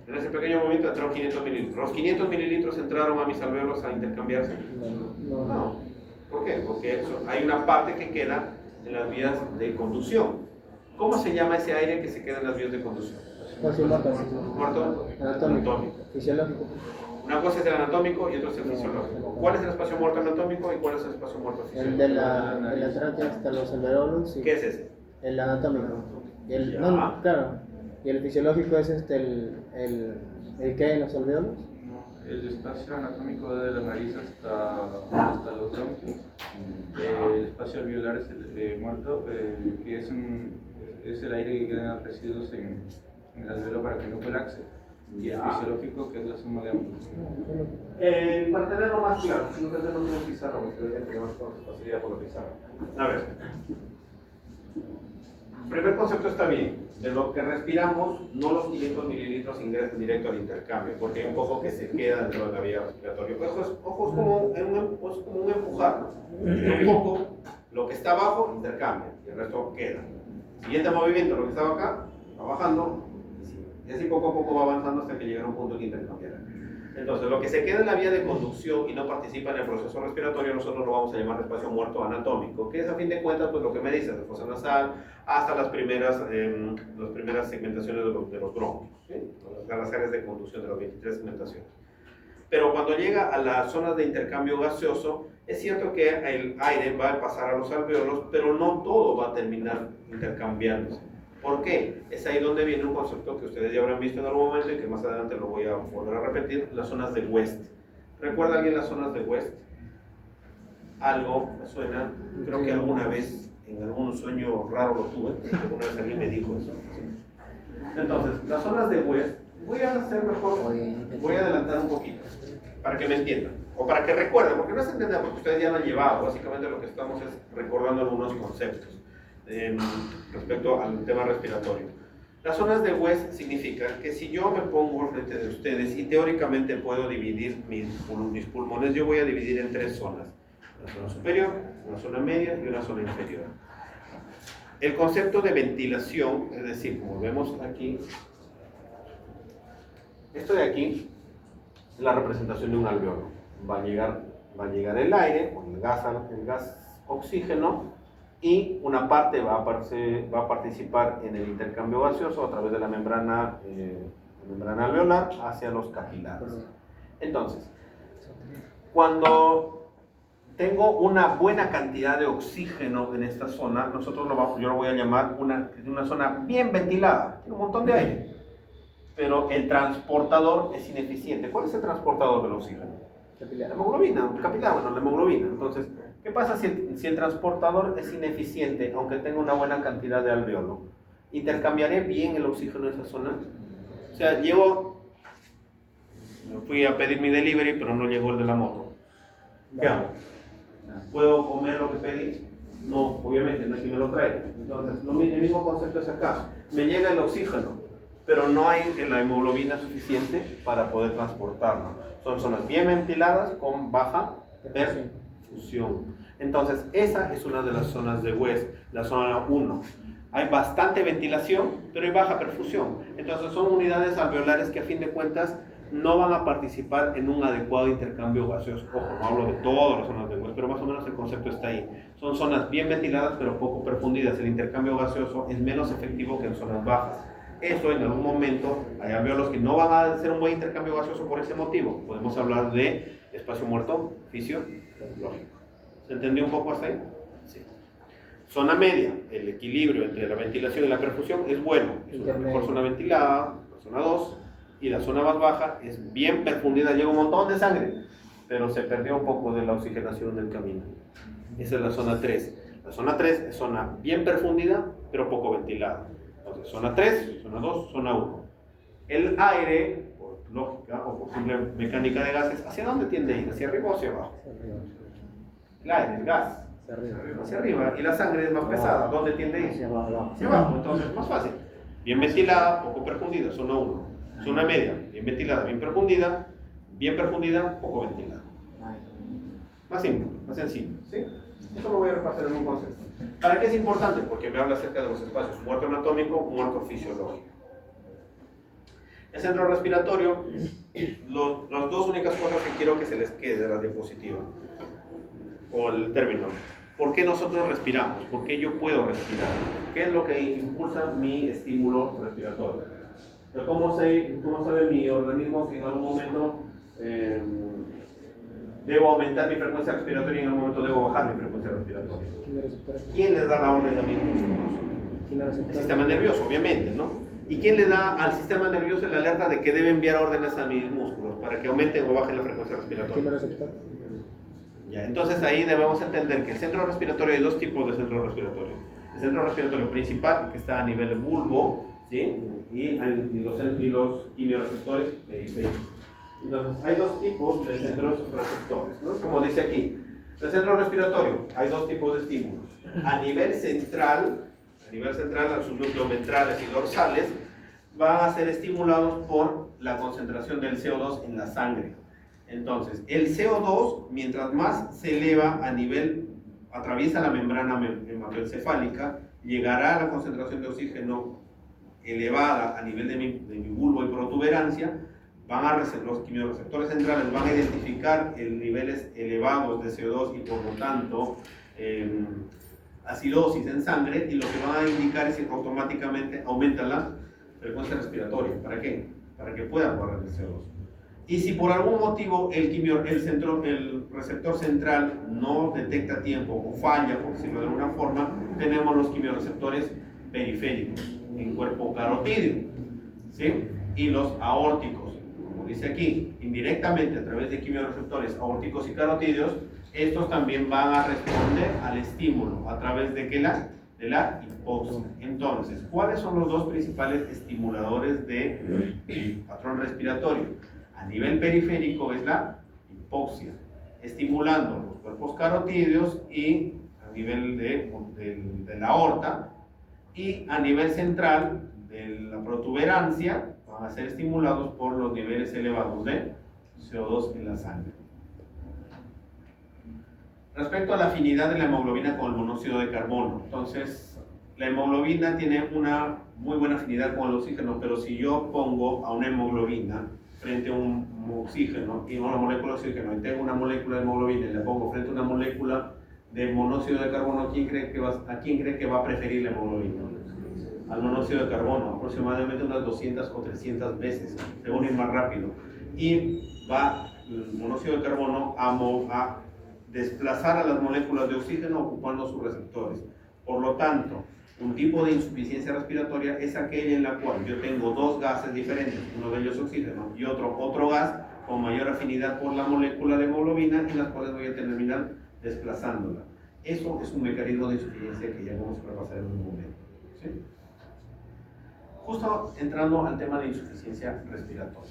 en ese pequeño movimiento entraron 500 mililitros. ¿Los 500 mililitros entraron a mis alvéolos a intercambiarse? No. ¿Por qué? Porque hay una parte que queda en las vías de conducción. ¿Cómo se llama ese aire que se queda en las vías de conducción? Espacio muerto. ¿Muerto? Anatómico. Fisiológico. Una cosa es el anatómico y otra es el fisiológico. ¿Cuál es el espacio muerto anatómico y cuál es el espacio muerto fisiológico? El de la tráquea hasta los alveolos. ¿Qué es ese? El anatómico. Claro. Y el fisiológico es el que hay en los alveolos. El espacio anatómico de la nariz hasta los bronquios. El espacio alveolar es el muerto, que es el aire que queda residuos en el alveolo para que no colapse. Y el fisiológico, que es la suma de ambos. Para tenerlo más claro, si no tenemos una pizarra, porque debería tener más facilidad por la pizarra. A ver. El primer concepto está bien. De lo que respiramos, no los 500 mililitros ingresan directo al intercambio, porque hay un poco que se queda dentro de la vía respiratoria. Ojo, es como un empujar. Un poco, lo que está abajo intercambia y el resto queda. Siguiente movimiento, lo que estaba acá, va bajando, y así poco a poco va avanzando hasta que llega a un punto que intercambiará. Entonces, lo que se queda en la vía de conducción y no participa en el proceso respiratorio, nosotros lo vamos a llamar espacio muerto anatómico, que es a fin de cuentas pues, lo que me dice, de fosa nasal hasta las primeras segmentaciones de los bronquios, ¿sí? Las áreas de conducción de las 23 segmentaciones. Pero cuando llega a las zonas de intercambio gaseoso, es cierto que el aire va a pasar a los alveolos, pero no todo va a terminar intercambiándose. ¿Por qué? Es ahí donde viene un concepto que ustedes ya habrán visto en algún momento y que más adelante lo voy a volver a repetir, las zonas de West. ¿Recuerda alguien las zonas de West? Algo me suena, creo que alguna vez, en algún sueño raro lo tuve, alguna vez alguien me dijo eso. Entonces, las zonas de West, voy a hacer mejor, voy a adelantar un poquito, para que me entiendan, o para que recuerden, porque no es entender, porque ustedes ya lo han llevado, básicamente lo que estamos es recordando algunos conceptos. Respecto al tema respiratorio. Las zonas de West significan que si yo me pongo al frente de ustedes y teóricamente puedo dividir mis pulmones, yo voy a dividir en tres zonas. Una zona superior, una zona media y una zona inferior. El concepto de ventilación, es decir, como vemos aquí, esto de aquí es la representación de un alveolo. Va a llegar el aire, o el gas oxígeno, y una parte va a participar en el intercambio gaseoso a través de la membrana alveolar hacia los capilares. Entonces, cuando tengo una buena cantidad de oxígeno en esta zona, yo lo voy a llamar una zona bien ventilada, tiene un montón de aire, pero el transportador es ineficiente. ¿Cuál es el transportador del oxígeno? La hemoglobina, la hemoglobina. Entonces, ¿qué pasa si el transportador es ineficiente, aunque tenga una buena cantidad de alveolo? ¿Intercambiaré bien el oxígeno en esa zona? O sea, fui a pedir mi delivery, pero no llegó el de la moto. ¿Qué hago? ¿Puedo comer lo que pedí? No, obviamente, no es que me lo trae. Entonces, el mismo concepto es acá. Me llega el oxígeno, pero no hay la hemoglobina suficiente para poder transportarlo. Son zonas bien ventiladas con baja perfusión. Entonces, esa es una de las zonas de West, la zona 1. Hay bastante ventilación, pero hay baja perfusión. Entonces son unidades alveolares que a fin de cuentas no van a participar en un adecuado intercambio gaseoso. Ojo, no hablo de todas las zonas de hueso, pero más o menos el concepto está ahí. Son zonas bien ventiladas, pero poco perfundidas. El intercambio gaseoso es menos efectivo que en zonas bajas. Eso en algún momento hay alveolos que no van a hacer un buen intercambio gaseoso por ese motivo. Podemos hablar de espacio muerto fisiológico. ¿Se entendió un poco hasta ahí? Sí. Zona media, el equilibrio entre la ventilación y la perfusión es bueno. Es una mejor zona ventilada, la zona 2. Y la zona más baja es bien perfundida, llega un montón de sangre, pero se perdió un poco de la oxigenación del camino. Esa es la zona 3. La zona 3 es zona bien perfundida, pero poco ventilada. Entonces, zona 3, zona 2, zona 1. El aire, por lógica o por simple mecánica de gases, ¿hacia dónde tiende a ir? ¿Hacia arriba o hacia abajo? El aire, el gas. Hacia arriba. Y la sangre es más pesada. ¿Dónde tiende a ir? Hacia abajo. Entonces, más fácil. Bien ventilada, poco perfundida, zona 1. Zona media, bien ventilada, bien perfundida, poco ventilada. Más simple, más sencillo, ¿sí? Eso lo voy a repasar en un concepto. ¿Para qué es importante? Porque me habla acerca de los espacios muerto anatómico, muerto fisiológico. El centro respiratorio, las dos únicas cosas que quiero que se les quede de la diapositiva, o el término. ¿Por qué nosotros respiramos? ¿Por qué yo puedo respirar? ¿Qué es lo que impulsa mi estímulo respiratorio? ¿Cómo sabe mi organismo que en algún momento debo aumentar mi frecuencia respiratoria y en algún momento debo bajar mi frecuencia respiratoria? ¿Quién les da la orden a mis músculos? El sistema nervioso, obviamente, ¿no? ¿Y quién le da al sistema nervioso la alerta de que debe enviar órdenes a mis músculos para que aumenten o bajen la frecuencia respiratoria? Ya, entonces ahí debemos entender que el centro respiratorio, hay dos tipos de centro respiratorio. El centro respiratorio principal, que está a nivel bulbo, ¿sí? y los quimiorreceptores periféricos. Entonces, hay dos tipos de centros receptores, ¿no? Como dice aquí, el centro respiratorio, hay dos tipos de estímulos. A nivel central, a sus núcleos ventrales y dorsales, van a ser estimulados por la concentración del CO2 en la sangre. Entonces, el CO2, mientras más se eleva atraviesa la membrana hematoencefálica, llegará a la concentración de oxígeno elevada a nivel de mi bulbo y protuberancia. Los quimiorreceptores centrales van a identificar niveles elevados de CO2 y por lo tanto acidosis en sangre, y lo que van a indicar es que automáticamente aumenta la frecuencia respiratoria. ¿Para qué? Para que puedan guardar el CO2. Y si por algún motivo el receptor central no detecta a tiempo o falla, por decirlo de alguna forma, tenemos los quimiorreceptores periféricos en cuerpo carotídeo, ¿sí? Y los aórticos, como dice aquí, indirectamente a través de quimiorreceptores aórticos y carotídeos, estos también van a responder al estímulo a través de la hipoxia. Entonces, ¿cuáles son los dos principales estimuladores del patrón respiratorio? A nivel periférico es la hipoxia, estimulando los cuerpos carotídeos y a nivel de la aorta, y a nivel central de la protuberancia van a ser estimulados por los niveles elevados de CO2 en la sangre. Respecto a la afinidad de la hemoglobina con el monóxido de carbono, entonces la hemoglobina tiene una muy buena afinidad con el oxígeno, pero si yo pongo a una hemoglobina frente a un oxígeno y una molécula de oxígeno y tengo una molécula de hemoglobina y la pongo frente a una molécula de monóxido de carbono, ¿a quién cree que va a preferir la hemoglobina? Al monóxido de carbono, aproximadamente unas 200 o 300 veces, según ir más rápido. Y va el monóxido de carbono a desplazar a las moléculas de oxígeno ocupando sus receptores. Por lo tanto, un tipo de insuficiencia respiratoria es aquella en la cual yo tengo dos gases diferentes, uno de ellos oxígeno y otro gas con mayor afinidad por la molécula de hemoglobina, y las cuales voy a terminar desplazándola. Eso es un mecanismo de insuficiencia que ya vamos a repasar en un momento, ¿sí? Justo entrando al tema de insuficiencia respiratoria.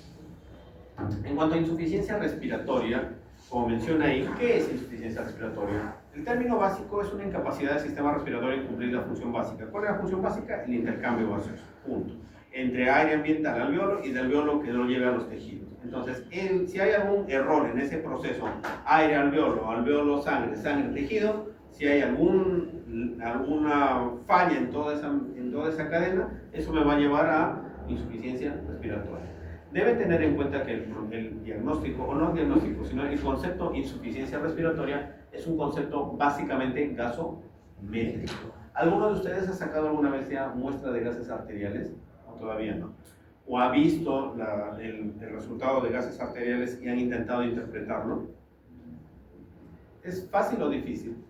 En cuanto a insuficiencia respiratoria, como menciona ahí, ¿qué es insuficiencia respiratoria? El término básico es una incapacidad del sistema respiratorio en cumplir la función básica. ¿Cuál es la función básica? El intercambio gaseoso, punto. Entre aire ambiental alveolo y de alveolo que lo lleve a los tejidos. Entonces, si hay algún error en ese proceso, aire alveolo, alveolo sangre, sangre tejido, Si hay alguna falla en toda esa cadena, eso me va a llevar a insuficiencia respiratoria. Deben tener en cuenta que el diagnóstico, o no el diagnóstico, sino el concepto insuficiencia respiratoria es un concepto básicamente gasométrico. ¿Alguno de ustedes ha sacado alguna vez ya muestra de gases arteriales? O todavía no. ¿O ha visto el resultado de gases arteriales y han intentado interpretarlo? ¿Es fácil o difícil?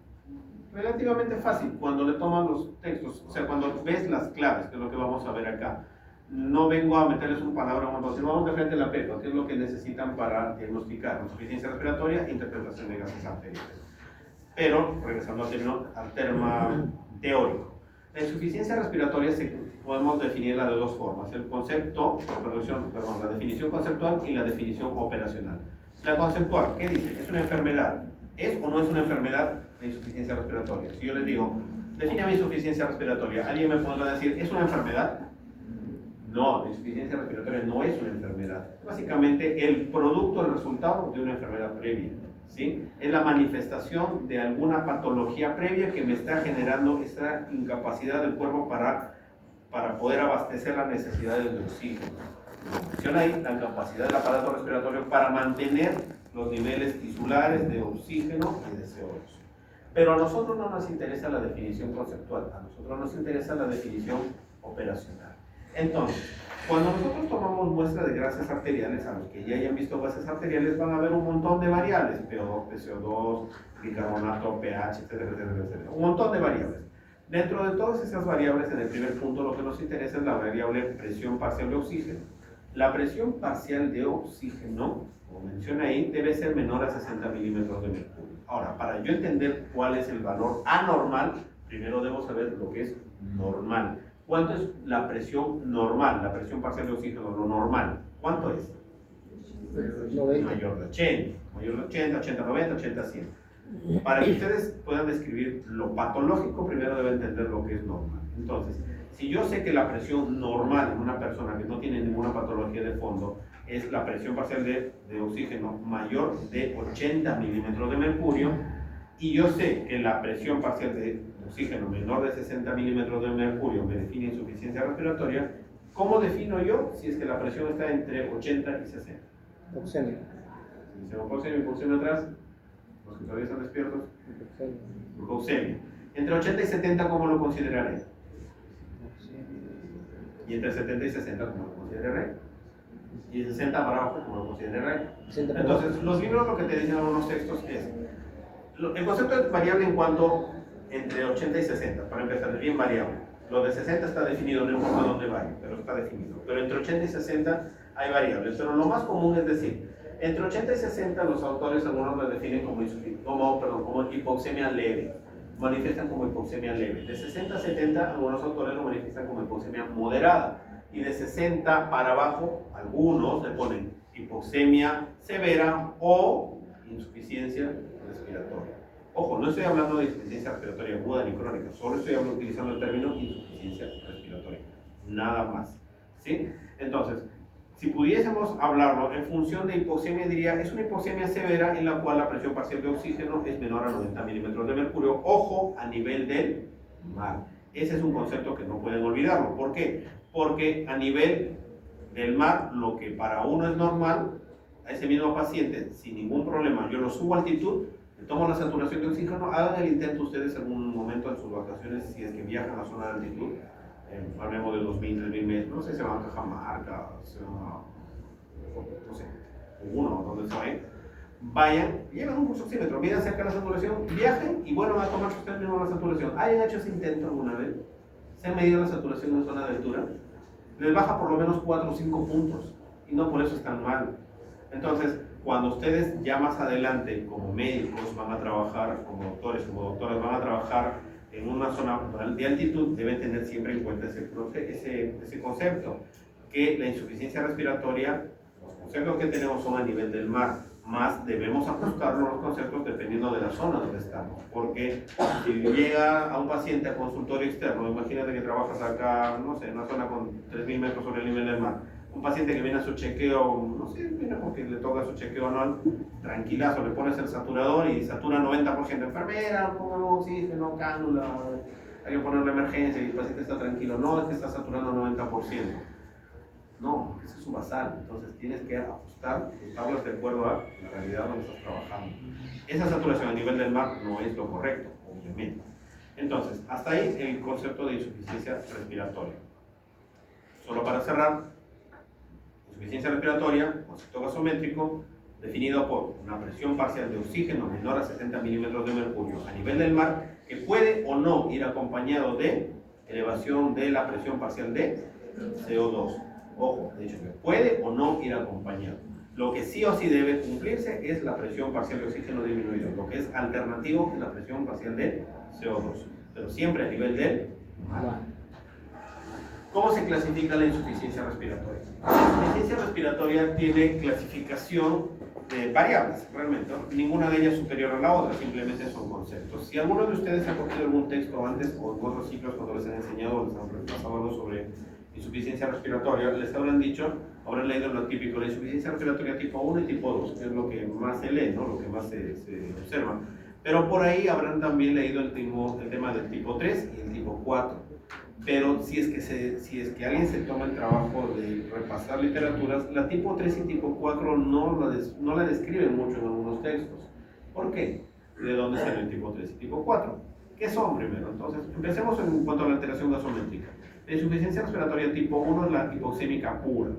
Relativamente fácil cuando le toman los textos, o sea, cuando ves las claves, que es lo que vamos a ver acá. No vengo a meterles un palabra, vamos de frente a la pepa, que es lo que necesitan para diagnosticar insuficiencia respiratoria e interpretación de gases arteriales. Pero, regresando al tema teórico, la insuficiencia respiratoria podemos definirla de dos formas: el concepto, la definición conceptual y la definición operacional. La conceptual, ¿qué dice? ¿Es una enfermedad? ¿Es o no es una enfermedad la insuficiencia respiratoria? Si yo les digo, defíname insuficiencia respiratoria, ¿alguien me podrá decir, ¿es una enfermedad? No, la insuficiencia respiratoria no es una enfermedad. Básicamente el producto, el resultado de una enfermedad previa, ¿sí? Es la manifestación de alguna patología previa que me está generando esta incapacidad del cuerpo para poder abastecer las necesidades de oxígeno. Menciona ahí la capacidad del aparato respiratorio para mantener los niveles tisulares de oxígeno y de CO2. Pero a nosotros no nos interesa la definición conceptual, a nosotros nos interesa la definición operacional. Entonces, cuando nosotros tomamos muestra de gases arteriales, a los que ya hayan visto gases arteriales van a haber un montón de variables, PO2, PCO2, bicarbonato, pH, etcétera, etcétera, etcétera. Un montón de variables. Dentro de todas esas variables, en el primer punto lo que nos interesa es la variable presión parcial de oxígeno. La presión parcial de oxígeno, como menciona ahí, debe ser menor a 60 milímetros de mercurio. Ahora, para yo entender cuál es el valor anormal, primero debo saber lo que es normal. ¿Cuánto es la presión normal, la presión parcial de oxígeno, lo normal? ¿Cuánto es? 90. Mayor de 80, 80, 90, 80, 100. Para que ustedes puedan describir lo patológico, primero deben entender lo que es normal. Entonces, si yo sé que la presión normal en una persona que no tiene ninguna patología de fondo es la presión parcial de oxígeno mayor de 80 milímetros de mercurio, y yo sé que la presión parcial de oxígeno menor de 60 milímetros de mercurio me define insuficiencia respiratoria, ¿cómo defino yo si es que la presión está entre 80 y 60? Oxemia. Si se me pone hipoxemia atrás, los que todavía están despiertos, hipoxemia. Entre 80 y 70, ¿cómo lo consideraré? Y entre 70 y 60, ¿cómo lo consideraré? Y de 60 para abajo, ¿cómo lo consideraré? Entonces, los libros lo que te dicen en algunos textos es, el concepto es variable en cuanto entre 80 y 60, para empezar, es bien variable. Lo de 60 está definido, no importa dónde vaya, pero está definido. Pero entre 80 y 60 hay variables, pero lo más común es decir, entre 80 y 60 los autores algunos lo definen como hipoxemia leve, manifiestan como hipoxemia leve. De 60 a 70 algunos autores lo manifiestan como hipoxemia moderada, y de 60 para abajo algunos le ponen hipoxemia severa o insuficiencia respiratoria. Ojo, no estoy hablando de insuficiencia respiratoria aguda ni crónica, solo estoy utilizando el término insuficiencia respiratoria, nada más, ¿sí? Entonces, si pudiésemos hablarlo en función de hipoxemia, diría, es una hipoxemia severa en la cual la presión parcial de oxígeno es menor a 90 milímetros de mercurio, ojo, a nivel del mar. Ese es un concepto que no pueden olvidarlo. ¿Por qué? Porque a nivel del mar, lo que para uno es normal, a ese mismo paciente, sin ningún problema, yo lo subo a altitud, le tomo la saturación de oxígeno, hagan el intento ustedes en un momento en sus vacaciones, si es que viajan a la zona de altitud, hablemos de 2.000, 3.000 metros, no sé, se van a Cajamarca, se van a, no sé, uno, donde se vayan, lleven un pulsoxímetro, midan cerca la saturación, viajen y vuelvan a tomar ustedes mismos la saturación. ¿Hayan hecho ese intento alguna vez? ¿Se han medido la saturación en zona de altura? Les baja por lo menos 4 o 5 puntos y no por eso están mal. Entonces, cuando ustedes ya más adelante como médicos van a trabajar, como doctores, como doctoras van a trabajar en una zona de altitud, deben tener siempre en cuenta ese concepto, que la insuficiencia respiratoria, los conceptos que tenemos son a nivel del mar, más debemos ajustarnos los conceptos dependiendo de la zona donde estamos, porque si llega a un paciente a consultorio externo, imagínate que trabajas acá, no sé, en una zona con 3.000 metros sobre el nivel del mar, Un paciente que viene a su chequeo, no sé, viene porque le toca su chequeo anual, tranquilazo, le pones el saturador y satura 90%. Enfermera, póngalo oxígeno, cánula, hay que ponerle emergencia y el paciente está tranquilo. No, es que está saturando 90%. No, ese es su basal. Entonces tienes que ajustar tus tablas de acuerdo a la realidad donde estás trabajando. Esa saturación a nivel del mar no es lo correcto, obviamente. Entonces, hasta ahí el concepto de insuficiencia respiratoria. Solo para cerrar, insuficiencia respiratoria, concepto gasométrico, definido por una presión parcial de oxígeno menor a 70 milímetros de mercurio a nivel del mar, que puede o no ir acompañado de elevación de la presión parcial de CO2. Ojo, he dicho que puede o no ir acompañado. Lo que sí o sí debe cumplirse es la presión parcial de oxígeno disminuido. Lo que es alternativo es la presión parcial de CO2, pero siempre a nivel del mar. ¿Cómo se clasifica la insuficiencia respiratoria? La insuficiencia respiratoria tiene clasificación de variables, realmente, ¿no? Ninguna de ellas superior a la otra, simplemente son conceptos. Si alguno de ustedes ha cogido algún texto antes o en otros ciclos cuando les han enseñado o les han repasado algo sobre insuficiencia respiratoria, les habrán dicho, habrán leído lo típico, la insuficiencia respiratoria tipo 1 y tipo 2, que es lo que más se lee, ¿no? Lo que más se observa. Pero por ahí habrán también leído el tema del tipo 3 y el tipo 4. Pero si es que alguien se toma el trabajo de repasar literaturas, la tipo 3 y tipo 4 no la describen mucho en algunos textos. ¿Por qué? ¿De dónde sale el tipo 3 y tipo 4? ¿Qué son primero? Entonces, empecemos en cuanto a la alteración gasométrica. La insuficiencia respiratoria tipo 1 es la hipoxémica pura,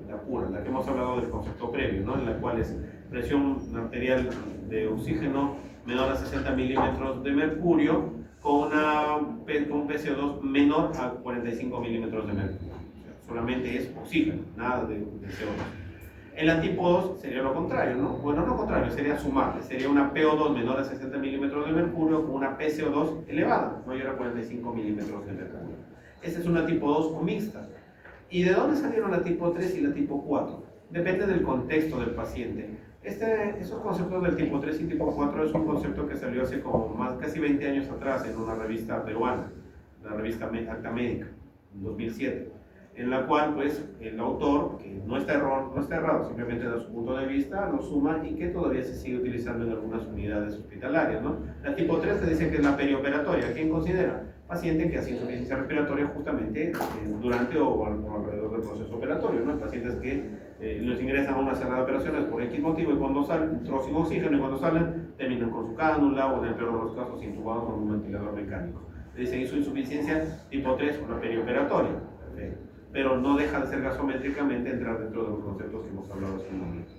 la que hemos hablado del concepto previo, ¿no? En la cual es presión arterial de oxígeno menor a 60 milímetros de mercurio con un PCO2 menor a 45 milímetros de mercurio. O sea, solamente es oxígeno, nada de CO2. En la tipo 2 sería lo contrario, ¿no? Bueno, no lo contrario, sería sumarle. Sería una PO2 menor a 60 milímetros de mercurio con una PCO2 elevada, mayor a 45 milímetros de mercurio. Esa es una tipo 2 o mixta. ¿Y de dónde salieron la tipo 3 y la tipo 4? Depende del contexto del paciente. Esos conceptos del tipo 3 y tipo 4 es un concepto que salió hace como casi 20 años atrás en una revista peruana, la revista Acta Médica, en 2007, en la cual pues el autor, que no está errado, simplemente da su punto de vista, lo suma y que todavía se sigue utilizando en algunas unidades hospitalarias, ¿no? La tipo 3 te dice que es la perioperatoria. ¿Quién considera? Paciente que hace insuficiencia respiratoria justamente durante o alrededor del proceso operatorio, ¿no? Pacientes que los ingresan a una sala de operaciones por X motivo y cuando salen, entró sin oxígeno y cuando salen terminan con su cánula o en el peor de los casos intubados con un ventilador mecánico. Le dicen hizo insuficiencia tipo 3 o la perioperatoria, pero no deja de ser gasométricamente entrar dentro de los conceptos que hemos hablado hace un momento.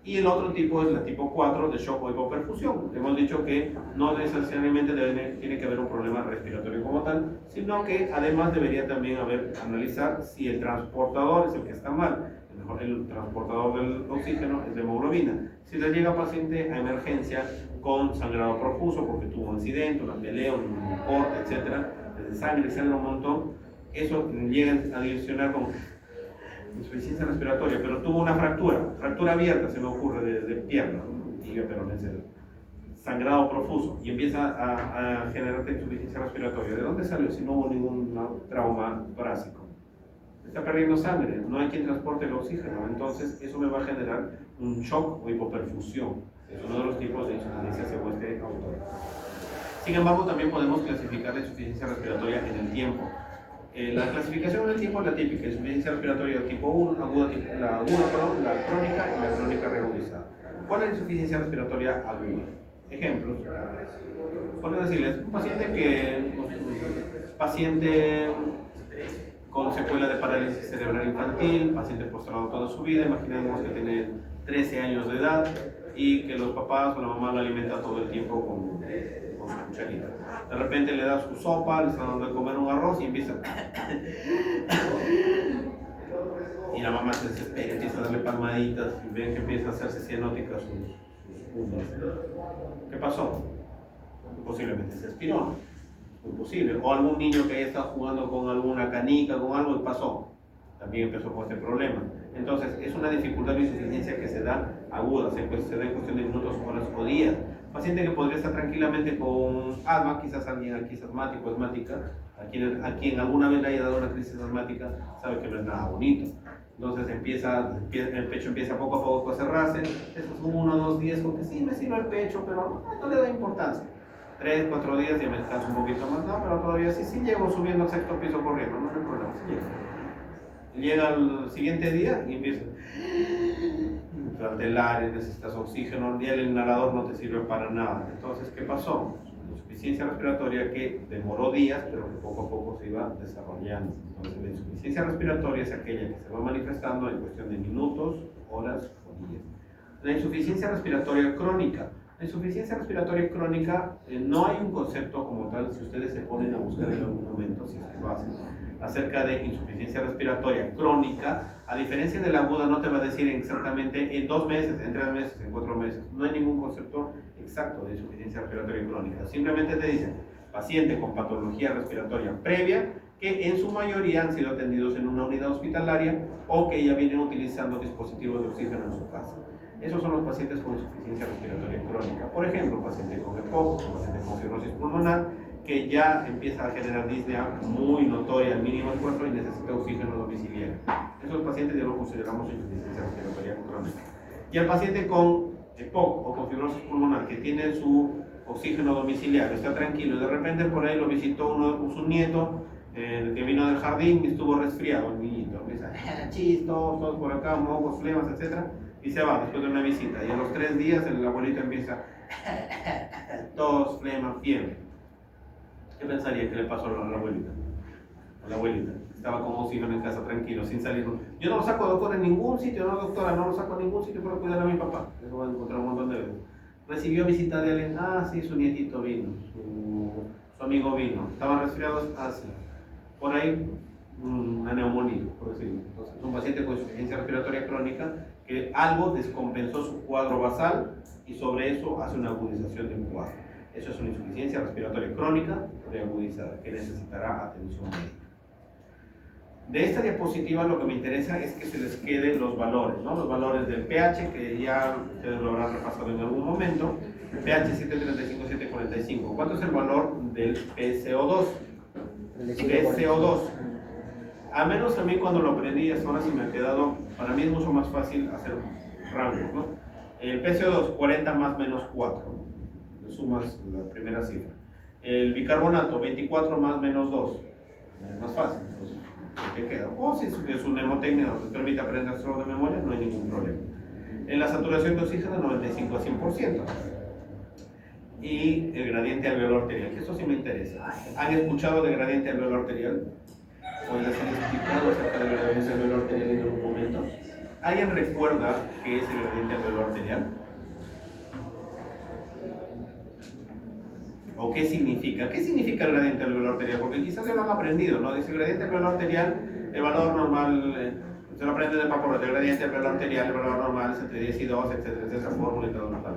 Y el otro tipo es la tipo 4 de shock o hipoperfusión. Hemos dicho que no necesariamente tiene que haber un problema respiratorio como tal, sino que además debería también analizar si el transportador es el que está mal. El transportador del oxígeno es de hemoglobina. Si le llega paciente a emergencia con sangrado profuso porque tuvo un accidente, una pelea, un corte, etc., desde sangre sale un montón, eso llega a direccionar con insuficiencia respiratoria, pero tuvo una fractura abierta, se me ocurre, de pierna, tibia peronense, sangrado profuso, y empieza a generar insuficiencia respiratoria. ¿De dónde salió si no hubo ningún trauma torácico? Está perdiendo sangre, no hay quien transporte el oxígeno, entonces eso me va a generar un shock o hipoperfusión. Es uno de los tipos de insuficiencia según este autor. Sin embargo, también podemos clasificar la insuficiencia respiratoria en el tiempo. La clasificación del tiempo es la típica: insuficiencia respiratoria tipo 1, la crónica y la crónica reagudizada. ¿Cuál es la insuficiencia respiratoria aguda? Ejemplos. Puedo decirles, un paciente con secuela de parálisis cerebral infantil, paciente postrado toda su vida, imaginemos que tiene 13 años de edad y que los papás o la mamá lo alimenta todo el tiempo con su cucharita. De repente le da su sopa, le está dando de comer un arroz y empieza y la mamá se desespera, empieza a darle palmaditas y ven que empieza a hacerse cianótica sus puntos. ¿Qué pasó? Posiblemente se aspiró. Muy posible. O algún niño que está jugando con alguna canica, con algo y pasó. También empezó con este problema. Entonces, es una dificultad de insuficiencia que se da aguda, se da en cuestión de minutos, horas o días. Paciente que podría estar tranquilamente con asma, quizás alguien aquí es asmático o asmática, a quien alguna vez le haya dado una crisis asmática, sabe que no es nada bonito. Entonces el pecho empieza poco a poco a cerrarse, esos 1 o 2 días como que sí me sirve el pecho, pero no le da importancia. 3, 4 días ya me descanso un poquito más, no, pero todavía sí llego subiendo al 6.º piso corriendo, no hay problema, sí llego. Llega al siguiente día y empieza el aire, necesitas oxígeno, y el inhalador no te sirve para nada. Entonces, ¿qué pasó? Insuficiencia respiratoria que demoró días, pero que poco a poco se iba desarrollando. Entonces, la insuficiencia respiratoria es aquella que se va manifestando en cuestión de minutos, horas o días. La insuficiencia respiratoria crónica. La insuficiencia respiratoria crónica, no hay un concepto como tal, si ustedes se ponen a buscar en algún momento, si es que lo hacen, acerca de insuficiencia respiratoria crónica, a diferencia de la aguda, no te va a decir exactamente en 2 meses, en 3 meses, en 4 meses. No hay ningún concepto exacto de insuficiencia respiratoria crónica. Simplemente te dicen paciente con patología respiratoria previa que en su mayoría han sido atendidos en una unidad hospitalaria o que ya vienen utilizando dispositivos de oxígeno en su casa. Esos son los pacientes con insuficiencia respiratoria crónica. Por ejemplo, paciente con EPOC, paciente con fibrosis pulmonar, que ya empieza a generar disnea muy notoria al mínimo esfuerzo y necesita oxígeno domiciliario. Esos pacientes ya lo consideramos insuficiencia respiratoria crónica. Y el paciente con EPOC o con fibrosis pulmonar que tiene su oxígeno domiciliario, está tranquilo y de repente por ahí lo visitó su nieto que vino del jardín y estuvo resfriado, el niñito. Empieza, chistos, todos por acá, mocos, flemas, etc. Y se va después de una visita. Y a los 3 días el abuelito empieza, tos, flema, fiebre. ¿Qué pensaría que le pasó a la abuelita? A la abuelita. Estaba con oxígeno en casa, tranquilo, sin salir. Yo no lo saco, doctor, en ningún sitio, no, doctora, no lo saco en ningún sitio para cuidar a mi papá. Eso va a encontrar un montón de veces. Recibió visita de alguien, sí, su nietito vino, su amigo vino. ¿Estaban resfriados? Sí. Por ahí, una neumonía, por decirlo. Entonces, un paciente con insuficiencia respiratoria crónica que algo descompensó su cuadro basal y sobre eso hace una agudización del cuadro. Eso es una insuficiencia respiratoria crónica preagudizada que necesitará atención médica. De esta diapositiva lo que me interesa es que se les queden los valores, ¿no? Los valores del pH, que ya ustedes lo habrán repasado en algún momento. pH 735, 745. ¿Cuánto es el valor del PCO2? PCO2. A menos a mí cuando lo aprendí, hasta ahora sí me ha quedado, para mí es mucho más fácil hacer rangos, ¿no? El PCO2, 40 más menos 4. Le sumas la primera cifra. El bicarbonato, 24 más menos 2. Es más fácil. Entonces, ¿qué queda? O si es un mnemotecnia nos permite aprender solo de memoria, no hay ningún problema. En la saturación de oxígeno, 95 a 100%. Y el gradiente alveolar arterial, que eso sí me interesa. ¿Han escuchado del gradiente alveolar arterial? ¿O les han explicado acerca del gradiente alveolar arterial en algún momento? ¿Alguien recuerda qué es el gradiente alveolar arterial? ¿O qué significa? ¿Qué significa el gradiente alveolar arterial? Porque quizás se lo han aprendido, ¿no? Dice el gradiente alveolar arterial, el valor normal, se lo aprende de papo, el gradiente alveolar arterial, el valor normal es entre 10 y 2, etcétera, etcétera, fórmula y todo lo tal.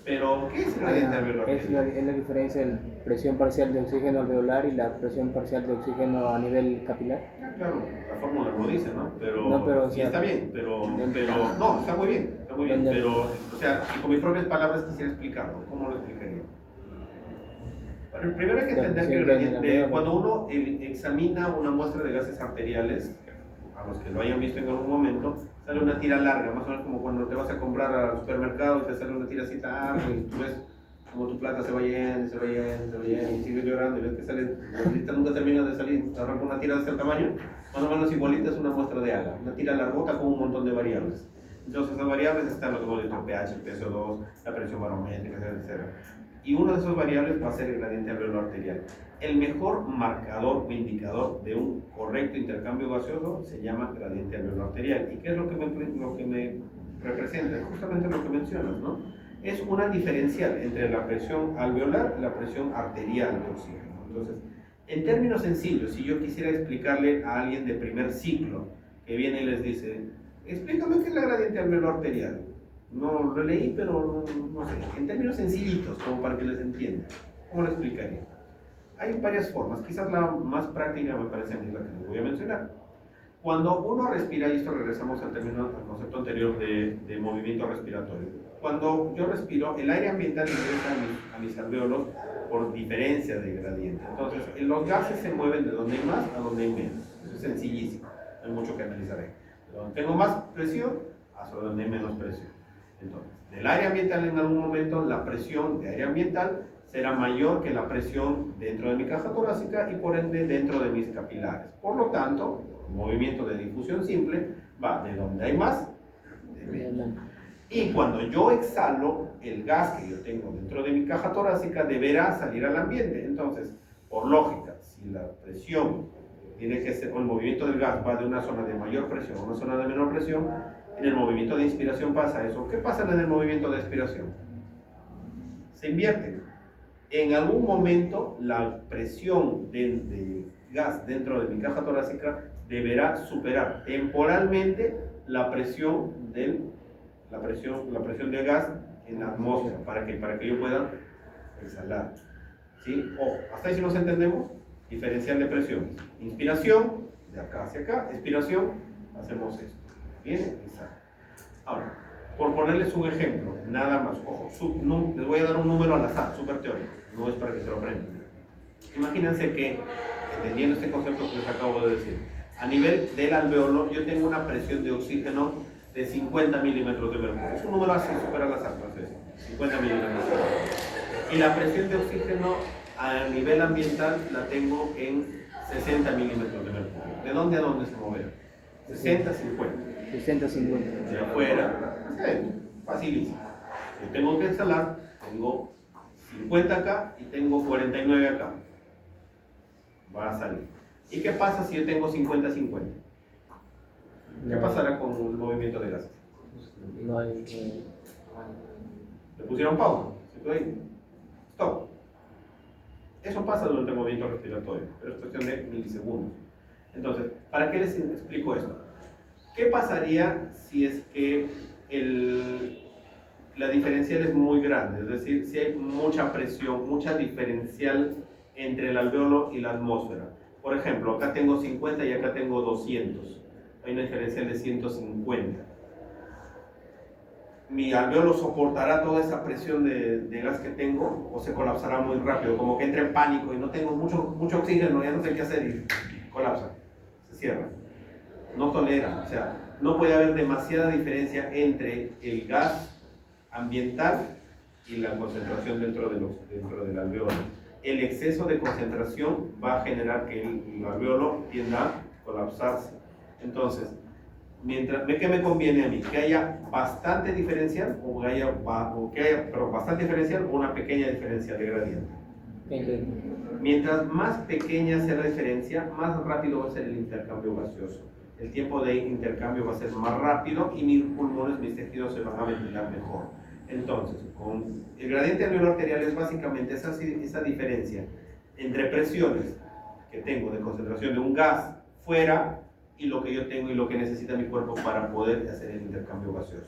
Pero, ¿qué es el gradiente alveolar arterial? Es la diferencia en presión parcial de oxígeno alveolar y la presión parcial de oxígeno a nivel capilar. Claro, la fórmula lo dice, ¿no? Pero, o sea, está bien, pero, no, está muy bien, pero, o sea, y con mis propias palabras quisiera explicarlo. ¿Cómo lo explicaría? Bueno, primero hay que entender que el gradiente, cuando uno examina una muestra de gases arteriales, a los que lo hayan visto en algún momento, sale una tira larga, más o menos como cuando te vas a comprar al supermercado y te sale una tiracita larga y tú ves como tu plata se va yendo, se va yendo, se va yendo, y sigues llorando y ves que sale, la bolita nunca termina de salir, te arranca una tira de ese tamaño, más o menos igualita es una muestra de AGA, una tira largota con un montón de variables. Entonces esas variables están los modelos de pH, el PCO2, la presión barométrica, etc. Y una de esas variables va a ser el gradiente alveolar arterial. El mejor marcador o indicador de un correcto intercambio gaseoso se llama gradiente alveolar arterial. ¿Y qué es lo que me representa? Justamente lo que mencionas, ¿no? Es una diferencial entre la presión alveolar y la presión arterial de oxígeno. Entonces, en términos sencillos, si yo quisiera explicarle a alguien de primer ciclo que viene y les dice, explícame qué es la gradiente alveolar arterial. No lo leí, pero no sé, en términos sencillitos, como para que les entienda. ¿Cómo lo explicaría? Hay varias formas, quizás la más práctica me parece a mí la que les voy a mencionar. Cuando uno respira, y esto regresamos al concepto anterior de movimiento respiratorio. Cuando yo respiro, el aire ambiental ingresa a mis alvéolos por diferencia de gradiente. Entonces, los gases se mueven de donde hay más a donde hay menos. Eso es sencillísimo, no hay mucho que analizar ahí. De donde tengo más presión hasta donde hay menos presión. Entonces, del aire ambiental en algún momento la presión de aire ambiental será mayor que la presión dentro de mi caja torácica y por ende dentro de mis capilares. Por lo tanto, el movimiento de difusión simple va de donde hay más, de menos. Y cuando yo exhalo, el gas que yo tengo dentro de mi caja torácica deberá salir al ambiente. Entonces, por lógica, si la presión tiene que ser, o el movimiento del gas va de una zona de mayor presión a una zona de menor presión, en el movimiento de inspiración pasa eso. ¿Qué pasa en el movimiento de expiración? Se invierte. En algún momento la presión de gas dentro de mi caja torácica deberá superar temporalmente la presión del gas en la atmósfera para que yo pueda exhalar. ¿Sí? Ojo, hasta ahí si nos entendemos, diferencial de presiones. Inspiración, de acá hacia acá, expiración, hacemos esto. Bien, exhala. Ahora, por ponerles un ejemplo, nada más, ojo, les voy a dar un número al azar, súper teórico, no es para que se lo aprendan. Imagínense que, entendiendo este concepto que les acabo de decir, a nivel del alveolo yo tengo una presión de oxígeno de 50 milímetros de mercurio. Es un número así, súper al azar, no sé, 50 milímetros de mercurio. Y la presión de oxígeno a nivel ambiental la tengo en 60 milímetros de mercurio. ¿De dónde a dónde se moverá? 60, 50. 60, 50. De afuera, facilísimo. Yo tengo que exhalar, tengo 50 acá y tengo 49 acá. Va a salir. ¿Y qué pasa si yo tengo 50-50? ¿Qué pasará con el movimiento de gases? No hay. ¿Le pusieron pausa? ¿Se puede ir? Stop. Eso pasa durante el movimiento respiratorio, pero es cuestión de milisegundos. Entonces, ¿para qué les explico esto? ¿Qué pasaría si es que la diferencial es muy grande? Es decir, si hay mucha presión, mucha diferencial entre el alveolo y la atmósfera. Por ejemplo, acá tengo 50 y acá tengo 200. Hay una diferencial de 150. ¿Mi alveolo soportará toda esa presión de gas que tengo o se colapsará muy rápido? Como que entra en pánico y no tengo mucho oxígeno, ya no sé qué hacer y colapsa, se cierra. No tolera, o sea, no puede haber demasiada diferencia entre el gas ambiental y la concentración dentro del alveolo. El exceso de concentración va a generar que el alveolo tienda a colapsarse. Entonces, ¿qué me conviene a mí? ¿Que haya bastante diferencial o bastante diferencial o una pequeña diferencia de gradiente? Mientras más pequeña sea la diferencia, más rápido va a ser el intercambio gaseoso. El tiempo de intercambio va a ser más rápido y mis pulmones, mis tejidos se van a ventilar mejor. Entonces, con el gradiente alveolar arterial es básicamente esa diferencia entre presiones que tengo de concentración de un gas fuera y lo que yo tengo y lo que necesita mi cuerpo para poder hacer el intercambio gaseoso.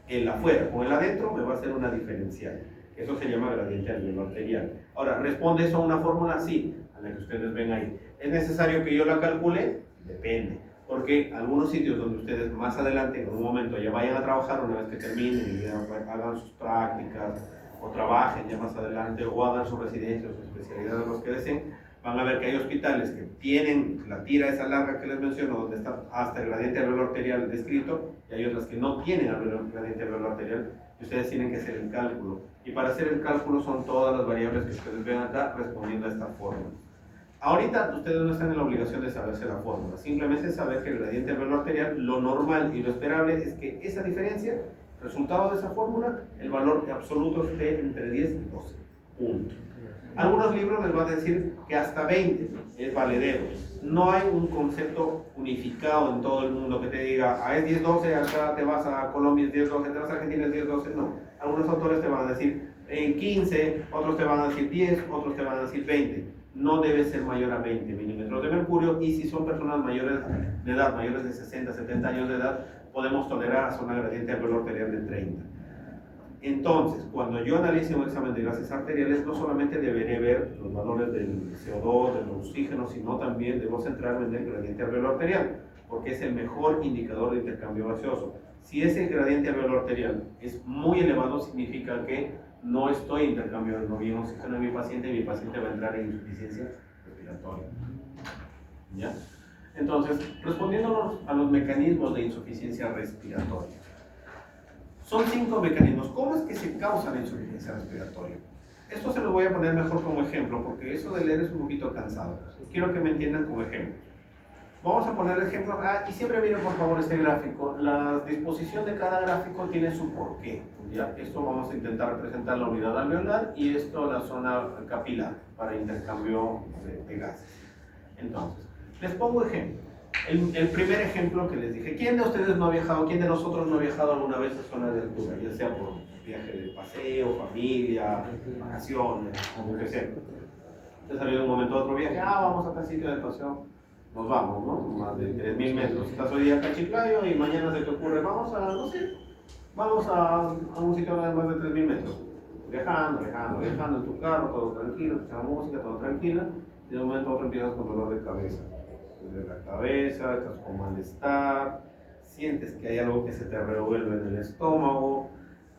El afuera con el adentro me va a hacer una diferencial. Eso se llama gradiente alveolar arterial. Ahora, ¿responde eso a una fórmula? Sí, a la que ustedes ven ahí. ¿Es necesario que yo la calcule? Depende. Porque algunos sitios donde ustedes más adelante, en un momento, ya vayan a trabajar, una vez que terminen y ya hagan sus prácticas, o trabajen ya más adelante, o hagan su residencia o su especialidad, los que deseen, van a ver que hay hospitales que tienen la tira esa larga que les menciono, donde está hasta el gradiente alveolar arterial descrito, y hay otras que no tienen el gradiente alveolar arterial, y ustedes tienen que hacer el cálculo. Y para hacer el cálculo son todas las variables que ustedes ven acá respondiendo a esta fórmula. Ahorita ustedes no están en la obligación de saberse la fórmula, simplemente saber que el gradiente alveolar arterial, lo normal y lo esperable es que esa diferencia, resultado de esa fórmula, el valor absoluto esté entre 10 y 12. Punto. Algunos libros les van a decir que hasta 20 es valedero. No hay un concepto unificado en todo el mundo que te diga, es 10-12, acá te vas a Colombia es 10-12, te vas a Argentina es 10-12. No, algunos autores te van a decir 15, otros te van a decir 10, otros te van a decir 20. No debe ser mayor a 20 milímetros de mercurio, y si son personas mayores de edad, mayores de 60, 70 años de edad, podemos tolerar hasta una gradiente alveolar arterial de 30. Entonces, cuando yo analice un examen de gases arteriales, no solamente deberé ver los valores del CO2, del oxígeno, sino también debo centrarme en el gradiente alveolar arterial, porque es el mejor indicador de intercambio gaseoso. Si ese gradiente alveolar arterial es muy elevado, significa que no estoy intercambiando bien oxígeno en mi paciente y mi paciente va a entrar en insuficiencia respiratoria. ¿Ya? Entonces, respondiendo a los mecanismos de insuficiencia respiratoria. Son 5 mecanismos. ¿Cómo es que se causa la insuficiencia respiratoria? Esto se lo voy a poner mejor como ejemplo, porque eso de leer es un poquito cansado. Quiero que me entiendan como ejemplo. Vamos a poner ejemplo, y siempre miren por favor este gráfico. La disposición de cada gráfico tiene su porqué. ¿Ya? Esto vamos a intentar representar la unidad alveolar y esto la zona capilar para intercambio de gases. Entonces, les pongo ejemplo. El primer ejemplo que les dije, ¿quién de ustedes no ha viajado, quién de nosotros no ha viajado alguna vez a zona de altura? Ya sea por viaje de paseo, familia, vacaciones, como que sea. Te salió de un momento a otro viaje, vamos a tal sitio de paseo, nos vamos, ¿no? Más de 3.000 metros. Estás hoy día acá en Chiclayo y mañana se te ocurre, vamos a, no sé, vamos a un sitio de más de 3.000 metros. Viajando en tu carro, todo tranquilo, escuchando música, todo tranquila, y de un momento a otro empiezas con dolor de cabeza. De la cabeza, estás con malestar, sientes que hay algo que se te revuelve en el estómago,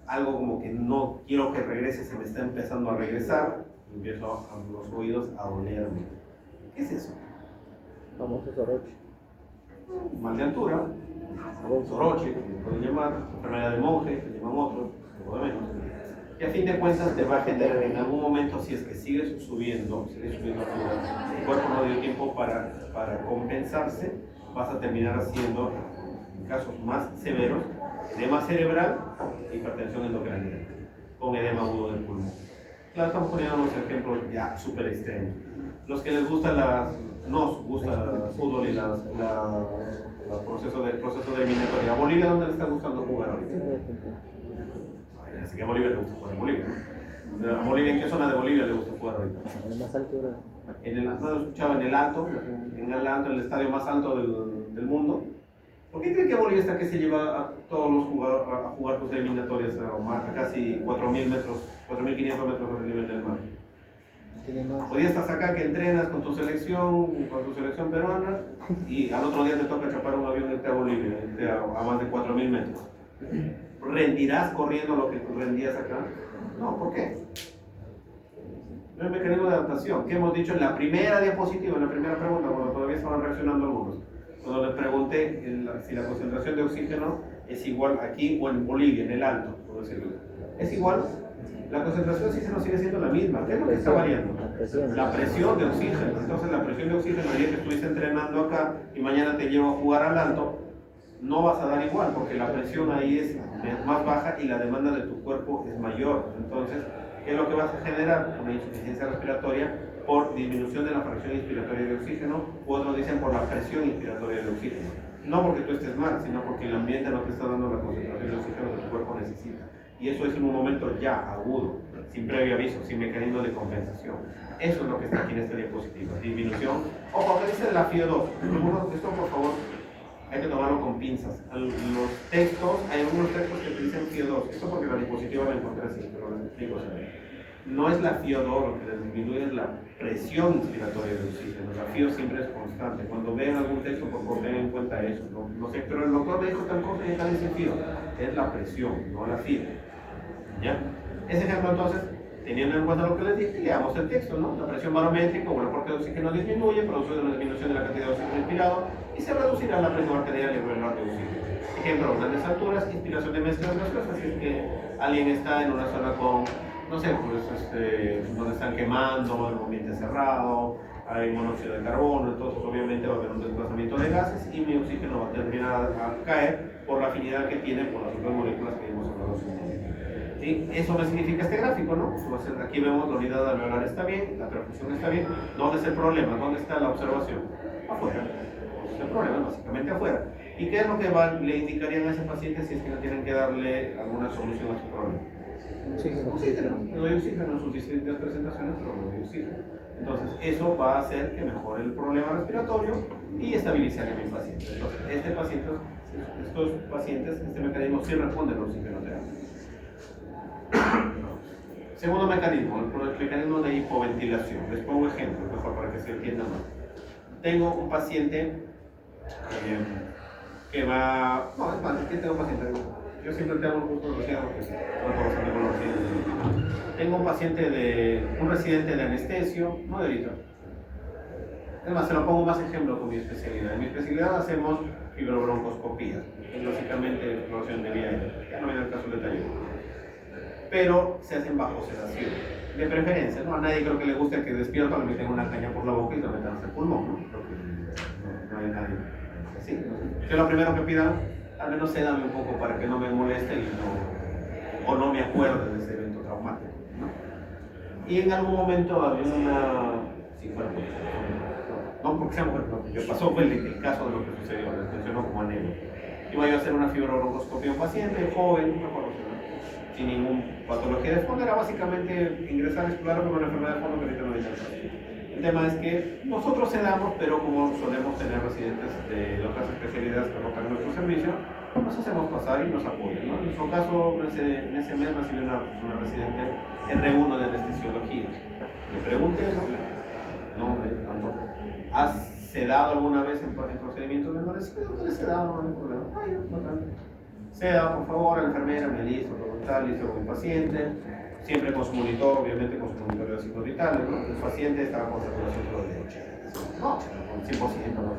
algo como que no quiero que regrese, se me está empezando a regresar, y empiezo a los oídos a dolerme. ¿Qué es eso? Famoso soroche. Mal de altura, soroche, que se puede llamar, enfermedad de monje, que llaman otros, por lo menos. Y a fin de cuentas te va a generar en algún momento, si es que sigues subiendo altura, el cuerpo no dio tiempo para compensarse, vas a terminar haciendo, en casos más severos, edema cerebral e hipertensión endocrinal, con edema agudo del pulmón. Claro, estamos poniendo unos ejemplos ya súper extremos. Los que les gustan nos gusta el fútbol y el proceso de eliminatoria. ¿A Bolivia dónde le está gustando jugar ahorita? Así que a Bolivia le gusta jugar en Bolivia, ¿no? ¿A Bolivia en qué zona de Bolivia le gusta jugar ahorita? En más altura. No escuchaba en el alto, en el estadio más alto del mundo. ¿Por qué cree que Bolivia está que se lleva a todos los jugadores a jugar sus eliminatorias a casi 4.000 metros, 4.500 metros sobre el nivel del mar? Hoy día estás acá que entrenas con tu selección peruana y al otro día te toca chapar un avión a Bolivia, a más de 4.000 metros. ¿Rendirás corriendo lo que rendías acá? No, ¿por qué? No hay mecanismo de adaptación. ¿Qué hemos dicho en la primera diapositiva, en la primera pregunta, cuando todavía estaban reaccionando algunos? Cuando les pregunté si la concentración de oxígeno es igual aquí o en Bolivia, en el alto, por decirlo. ¿Es igual? La concentración de oxígeno sigue siendo la misma. ¿Qué es lo que está variando? La presión de oxígeno. Entonces la presión de oxígeno, el día que estuviste entrenando acá y mañana te llevo a jugar al alto, no vas a dar igual, porque la presión ahí es más baja y la demanda de tu cuerpo es mayor. Entonces, ¿qué es lo que vas a generar? Una insuficiencia respiratoria por disminución de la fracción inspiratoria de oxígeno, u otros dicen por la presión inspiratoria de oxígeno. No porque tú estés mal, sino porque el ambiente no te está dando la concentración de oxígeno que tu cuerpo necesita. Y eso es en un momento ya agudo, sin previo aviso, sin mecanismo de compensación. Eso es lo que está aquí en esta diapositiva. Disminución. Ojo, ¿qué dice la FIO2? Esto, por favor, hay que tomarlo con pinzas. Los textos, hay algunos textos que te dicen FIO2. Esto porque la diapositiva la encontré así, pero les explico. No es la FIO2, lo que les disminuye es la presión inspiratoria del oxígeno. La FIO siempre es constante. Cuando vean algún texto, por favor, tengan en cuenta eso. No sé, pero el doctor me dijo tal cosa y tal dice FIO. Es la presión, no la FIO. ¿Ya? Ese ejemplo, entonces, teniendo en cuenta lo que les dije, leamos el texto, ¿no? La presión barométrica o el aporte de oxígeno disminuye, produce una disminución de la cantidad de oxígeno inspirado y se reducirá la presión arterial y el volumen de oxígeno. Ejemplo, grandes alturas, inspiración de mezclas gaseosas, si es que alguien está en una zona con, no sé, pues donde están quemando, en un ambiente cerrado, hay monóxido de carbono, entonces obviamente va a haber un desplazamiento de gases y mi oxígeno va a terminar a caer por la afinidad que tiene por las otras moléculas que hemos hablado hace un momento. ¿Sí? Eso no significa este gráfico, ¿no? Aquí vemos la unidad alveolar está bien, la perfusión está bien. ¿Dónde está el problema? ¿Dónde está la observación? Afuera. El problema es básicamente afuera. ¿Y qué es lo que le indicarían a ese paciente si es que no tienen que darle alguna solución a su problema? Oxígeno. Le doy oxígeno en sus distintas presentaciones, pero no doy oxígeno. Entonces, eso va a hacer que mejore el problema respiratorio y estabilizar a mi paciente. Entonces, estos pacientes, este mecanismo sí responde a la oxigenoterapia. Segundo mecanismo, el mecanismo de hipoventilación. Les pongo ejemplos, mejor para que se entienda más. Tengo un paciente que va... No, es más, aquí tengo un paciente. Yo siempre tengo un gusto de porque trato bastante con los residentes. Tengo un paciente un residente de anestesio, no de ahorita. Además, se lo pongo más ejemplo con mi especialidad. En mi especialidad hacemos fibrobroncoscopía, que es básicamente exploración de vía aérea. Ya no viene el caso detalle. Pero se hacen bajo sedación. De preferencia, ¿no? A nadie creo que le guste que despierto, le meten una caña por la boca y lo metan hasta el pulmón, ¿no? Creo que no hay nadie así, ¿no? Yo lo primero que pido, al menos sédame un poco para que no me moleste y no me acuerde de ese evento traumático, ¿no? Y en algún momento había una... Sí, bueno, no porque sea mujer, lo que pasó fue el caso de lo que sucedió, les mencionó como anécdota. Iba yo a hacer una fibrobroncoscopia a un paciente joven, no recuerdo, sin ninguna patología de fondo, era básicamente ingresar a explorar con una enfermedad de fondo que ahorita no viene. El tema es que nosotros sedamos, pero como solemos tener residentes de otras especialidades que rotan nuestro servicio, nos hacemos pasar y nos apoyan, ¿no? En su caso, en ese mes recibió una residente R1 de anestesiología. Le pregunté, no, tampoco. ¿Has sedado alguna vez en procedimientos menores? Sí, no he sedado, no hay problema. Ay, no tanto. Seda, por favor, la enfermera me listo, listo con el paciente, siempre con su monitor, obviamente con su monitor de signos vitales, ¿no? El paciente estaba con saturación de 80, no, con 100%, no.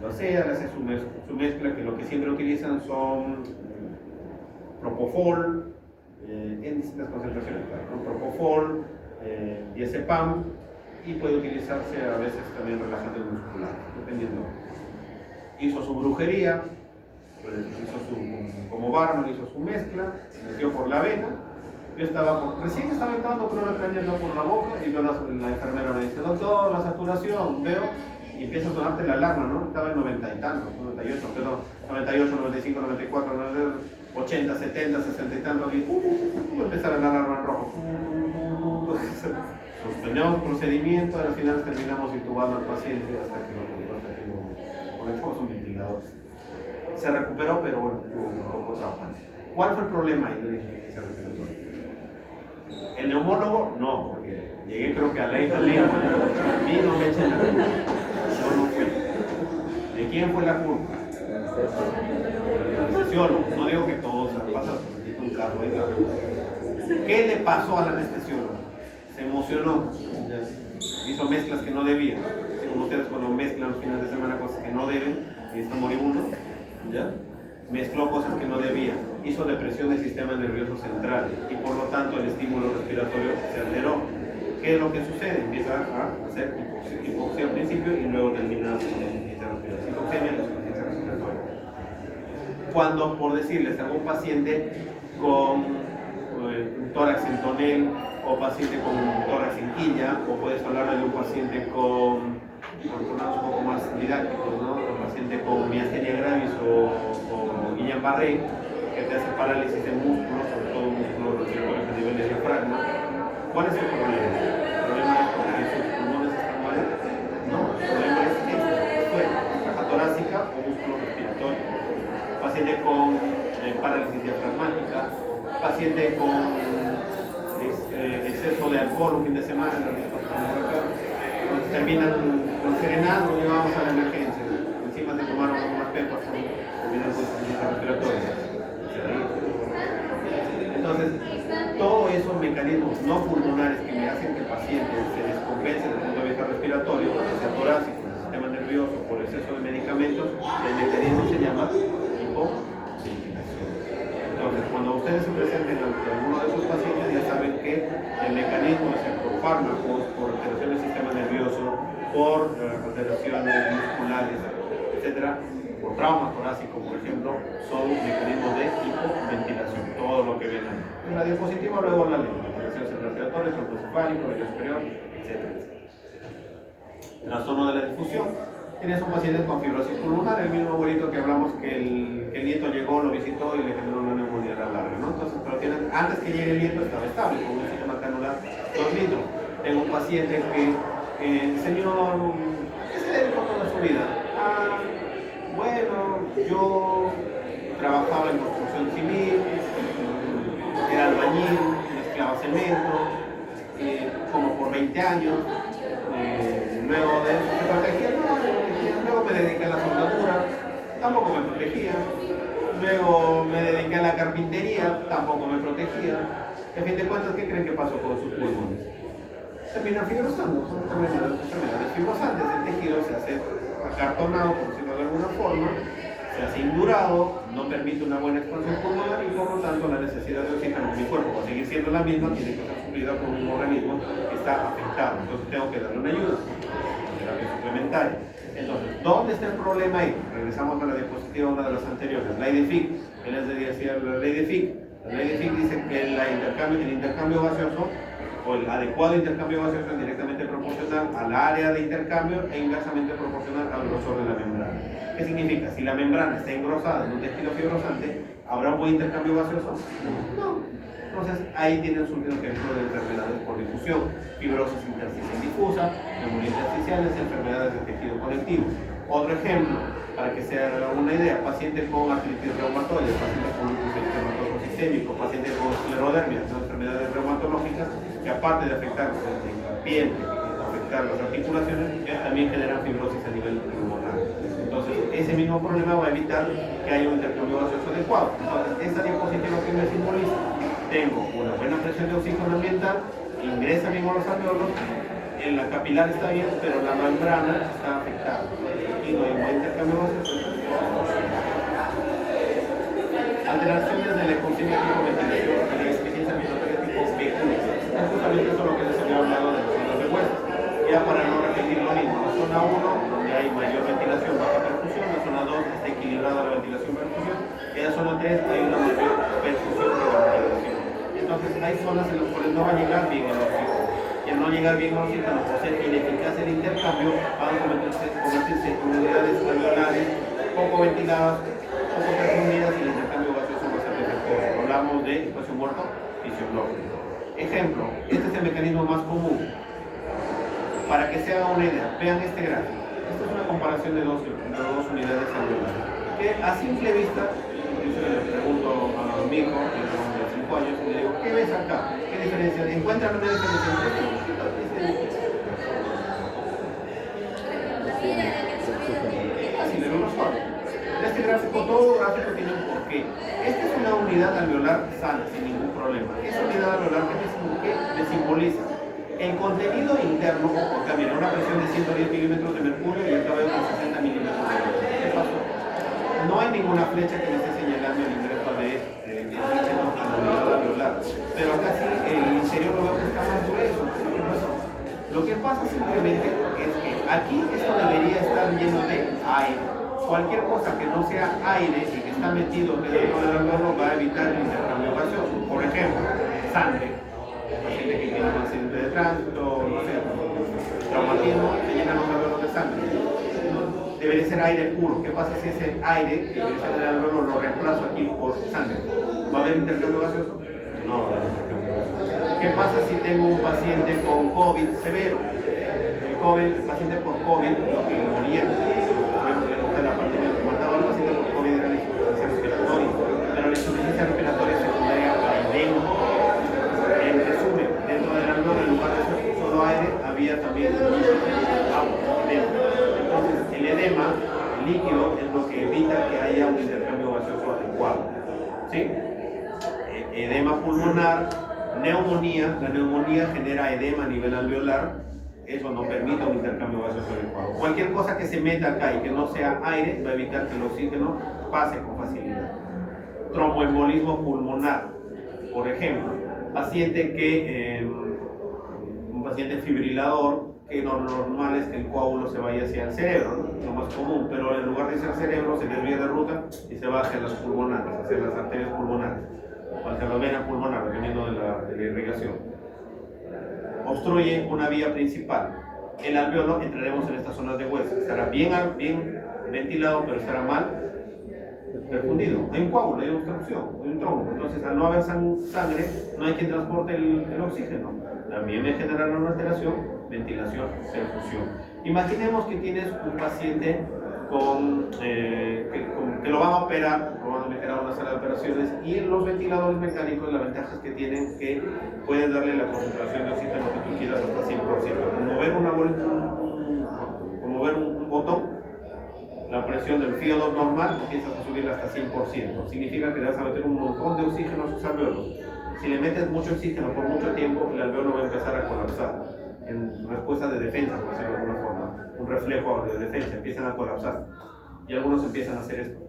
Lo seda, le hace su mezcla, que lo que siempre utilizan son propofol, en distintas concentraciones, ¿no? Propofol, diazepam, y puede utilizarse a veces también relajantes musculares, dependiendo. Hizo su brujería, como barman hizo su mezcla, metió por la vena. Yo recién estaba entrando con una caña por la boca y veo la enfermera me dice, doctor, la saturación, veo, y empieza a sonarte la alarma, ¿no? Estaba en 90 y tantos, 98, perdón, 98, 95, 94, 80, 70, 60 y tantos, y empezar la alarma en rojo. Suspendemos el procedimiento, al final terminamos intubando al paciente hasta que lo conectamos un ventilador. Se recuperó, pero bueno, tuvo un poco traumante. ¿Cuál fue el problema ahí? El neumólogo, no, porque llegué creo que a ley, a mí no me echen la culpa. Yo no fui. ¿De quién fue la culpa? Del anestesiólogo. No digo que todos pasa un caso ahí. ¿Qué le pasó al anestesiólogo? Se emocionó. Hizo mezclas que no debía. Como ustedes cuando mezclan los fines de semana cosas que no deben y está moribundo. ¿Ya? Mezcló cosas que no debía, hizo depresión del sistema nervioso central y por lo tanto el estímulo respiratorio se alteró. ¿Qué es lo que sucede? Empieza a hacer hipoxia al principio y luego termina en hipoxemia de insuficiencia respiratoria. Cuando, por decirles, algún paciente con un tórax en tonel o paciente con un tórax en quilla, o puedes hablar de un paciente con un poco más didácticos, ¿no? Un paciente con miastenia gravis o Guillain-Barré, que te hace parálisis de músculos, sobre todo músculos respiratorios a nivel de diafragma. ¿Cuál es el problema? ¿El problema es porque sus pulmones están mal? No, el problema es caja torácica o músculo respiratorio. Paciente con parálisis diafragmática, paciente con exceso de alcohol un fin de semana, terminan con serenado, llevamos a la emergencia. Encima se tomaron algunas pepas con insuficiencia respiratoria. Entonces, todos esos mecanismos no pulmonares que me hacen que el paciente se descompense desde el punto de vista respiratorio, sea torácico, el sistema nervioso, por exceso de medicamentos, el mecanismo se llama hipoventilación. Entonces, cuando ustedes se presenten ante alguno de esos pacientes, ya saben que el mecanismo es por fármacos, por alteración del sistema nervioso, por alteraciones musculares, etcétera, por trauma torácico, por ejemplo, son mecanismos de hipoventilación, todo lo que ven ahí. En la diapositiva luego la alteraciones respiratorias, trombocefálico, vena superior, etcétera. Trastorno de la difusión. Tienes un paciente con fibrosis pulmonar, el mismo abuelito que hablamos que el nieto llegó, lo visitó y le generó una neumonía larga, ¿no? Entonces, pero antes que llegue el nieto estaba estable, con un sistema canular 2 litros. Tengo un paciente que, señor, ¿qué se dedicó toda su vida? Bueno, yo trabajaba en construcción civil, era albañil, mezclaba cemento, como por 20 años. Luego de eso se protegía, luego me dediqué a la soldadura, tampoco me protegía. Luego me dediqué a la carpintería, tampoco me protegía. En fin de cuentas, ¿qué creen que pasó con sus pulmones? terminan fibrosando, son enfermedades fibrosantes. El tejido se hace acartonado, por decirlo de alguna forma, se hace indurado, no permite una buena expansión pulmonar y por lo tanto la necesidad de oxígeno en mi cuerpo va a seguir siendo la misma, tiene que ser suplida por un organismo que está afectado. Entonces tengo que darle una ayuda, terapia suplementaria. Entonces, ¿dónde está el problema ahí? Regresamos a la diapositiva, una de las anteriores, la ley de Fick. ¿Qué les decía la ley de Fick? La ley de Fick dice que el intercambio gaseoso o el adecuado intercambio gaseoso es directamente proporcional al área de intercambio e inversamente proporcional al grosor de la membrana. ¿Qué significa? Si la membrana está engrosada en un tejido fibrosante, ¿habrá un buen intercambio gaseoso? No. Entonces ahí tienen surgido ejemplos de enfermedades por difusión, fibrosis intersticial difusa, neumonía intersticiales, enfermedades del tejido conectivo. Otro ejemplo, para que se haga una idea, paciente con artritis reumatoide, paciente con lupus eritematoso sistémico, paciente con esclerodermia, son enfermedades reumatológicas que aparte de afectar la piel, afectar las articulaciones, también generan fibrosis a nivel pulmonar. Entonces, ese mismo problema va a evitar que haya un intercambio gaseoso adecuado. Entonces, esta diapositiva que me simboliza, tengo una buena presión de oxígeno ambiental, ingresa bien a los alveolos, en la capilar está bien, pero la membrana está afectada y no hay un buen intercambio gaseoso. Alteraciones de la economía tipo ventilación y la insuficiencia respiratoria tipo B1. Es justamente eso lo que les había hablado de los zonas de hueso. Ya para no repetir lo mismo, la zona 1, donde hay mayor ventilación, baja perfusión, la zona 2 está equilibrada la ventilación-perfusión, y en la zona 3 hay una mayor perfusión que ventilación. Entonces hay zonas en las cuales no va a llegar bien el oxígeno. Y al no llegar bien el oxígeno, por ser ineficaz el intercambio, van a convertirse en unidades alveolares poco ventiladas, poco perfundidas y el intercambio gaseoso va a ser defectuoso. Hablamos de espacio muerto fisiológico. Ejemplo, este es el mecanismo más común. Para que se haga una idea, vean este gráfico. Esta es una comparación de dos unidades alveolares. Que a simple vista, yo le pregunto a mi hijo, que es de 5 años, y le digo, ¿qué ves acá? ¿Qué diferencia? ¿Encuentran una diferencia entre estos? Así le vemos suave. Este gráfico, todo gráfico tiene un porqué. Esta es una unidad alveolar sana, sin ningún problema. Esa unidad alveolar que me simboliza el contenido interno, porque mira, una presión de 110 milímetros de mercurio y el cabello con 60 milímetros de mercurio. ¿Qué pasó? No hay ninguna flecha que me esté señalando el ingreso de oxígeno a la unidad alveolar. Pero acá sí, el interior lo veo que está más grueso. ¿Qué pasó? Lo que pasa simplemente es que aquí esto debería estar lleno de aire. Cualquier cosa que no sea aire y que está metido dentro del alveolo va a evitar el intercambio gaseoso. Por ejemplo, sangre. Paciente que tiene un accidente de tránsito, no sé, traumatismo, se llenan los alveolos de sangre. Debería ser aire puro. ¿Qué pasa si ese aire que ingresa en el alveolo lo reemplazo aquí por sangre? ¿Va a haber intercambio gaseoso? No va a haber intercambio gaseoso. ¿Qué pasa si tengo un paciente con COVID severo? El paciente por COVID, lo que moría, la pandemia que mataba al paciente por COVID era la insuficiencia respiratoria, pero la insuficiencia respiratoria secundaria para edema. En resumen, dentro del alveolo, en lugar de ser solo aire, había también agua, edema. Entonces, el edema, el líquido, es lo que evita que haya un intercambio gaseoso adecuado. ¿Sí? Edema pulmonar, neumonía. La neumonía genera edema a nivel alveolar. Eso no permite un intercambio gaseoso adecuado. Cualquier cosa que se meta acá y que no sea aire va a evitar que el oxígeno pase con facilidad. Tromboembolismo pulmonar, por ejemplo, un paciente fibrilador, que lo normal es que el coágulo se vaya hacia el cerebro, ¿no? Lo más común, pero en lugar de irse al cerebro se desvía de ruta y se va hacia las pulmonares, hacia las arterias pulmonares, o hacia la vena pulmonar, dependiendo de la irrigación. Obstruye una vía principal. El alveolo, entraremos en estas zonas de hueso, estará bien ventilado, pero estará mal perfundido. Hay un coágulo, hay una obstrucción, hay un trombo. Entonces, al no haber sangre, no hay quien transporte el oxígeno. También me generará una alteración, ventilación, perfusión. Imaginemos que tienes un paciente que lo van a operar, lo van a meter a una sala de operaciones, y en los ventiladores mecánicos la ventaja es que tienen que puedes darle la concentración de oxígeno que tú quieras hasta 100%. Como mover un botón, la presión del FIO2 normal empiezas a subir hasta 100%. Significa que le vas a meter un montón de oxígeno a sus alveolos. Si le metes mucho oxígeno por mucho tiempo, el alveolo va a empezar a colapsar. defensa, por decirlo de alguna forma, un reflejo de defensa, empiezan a colapsar. Y algunos empiezan a hacer esto,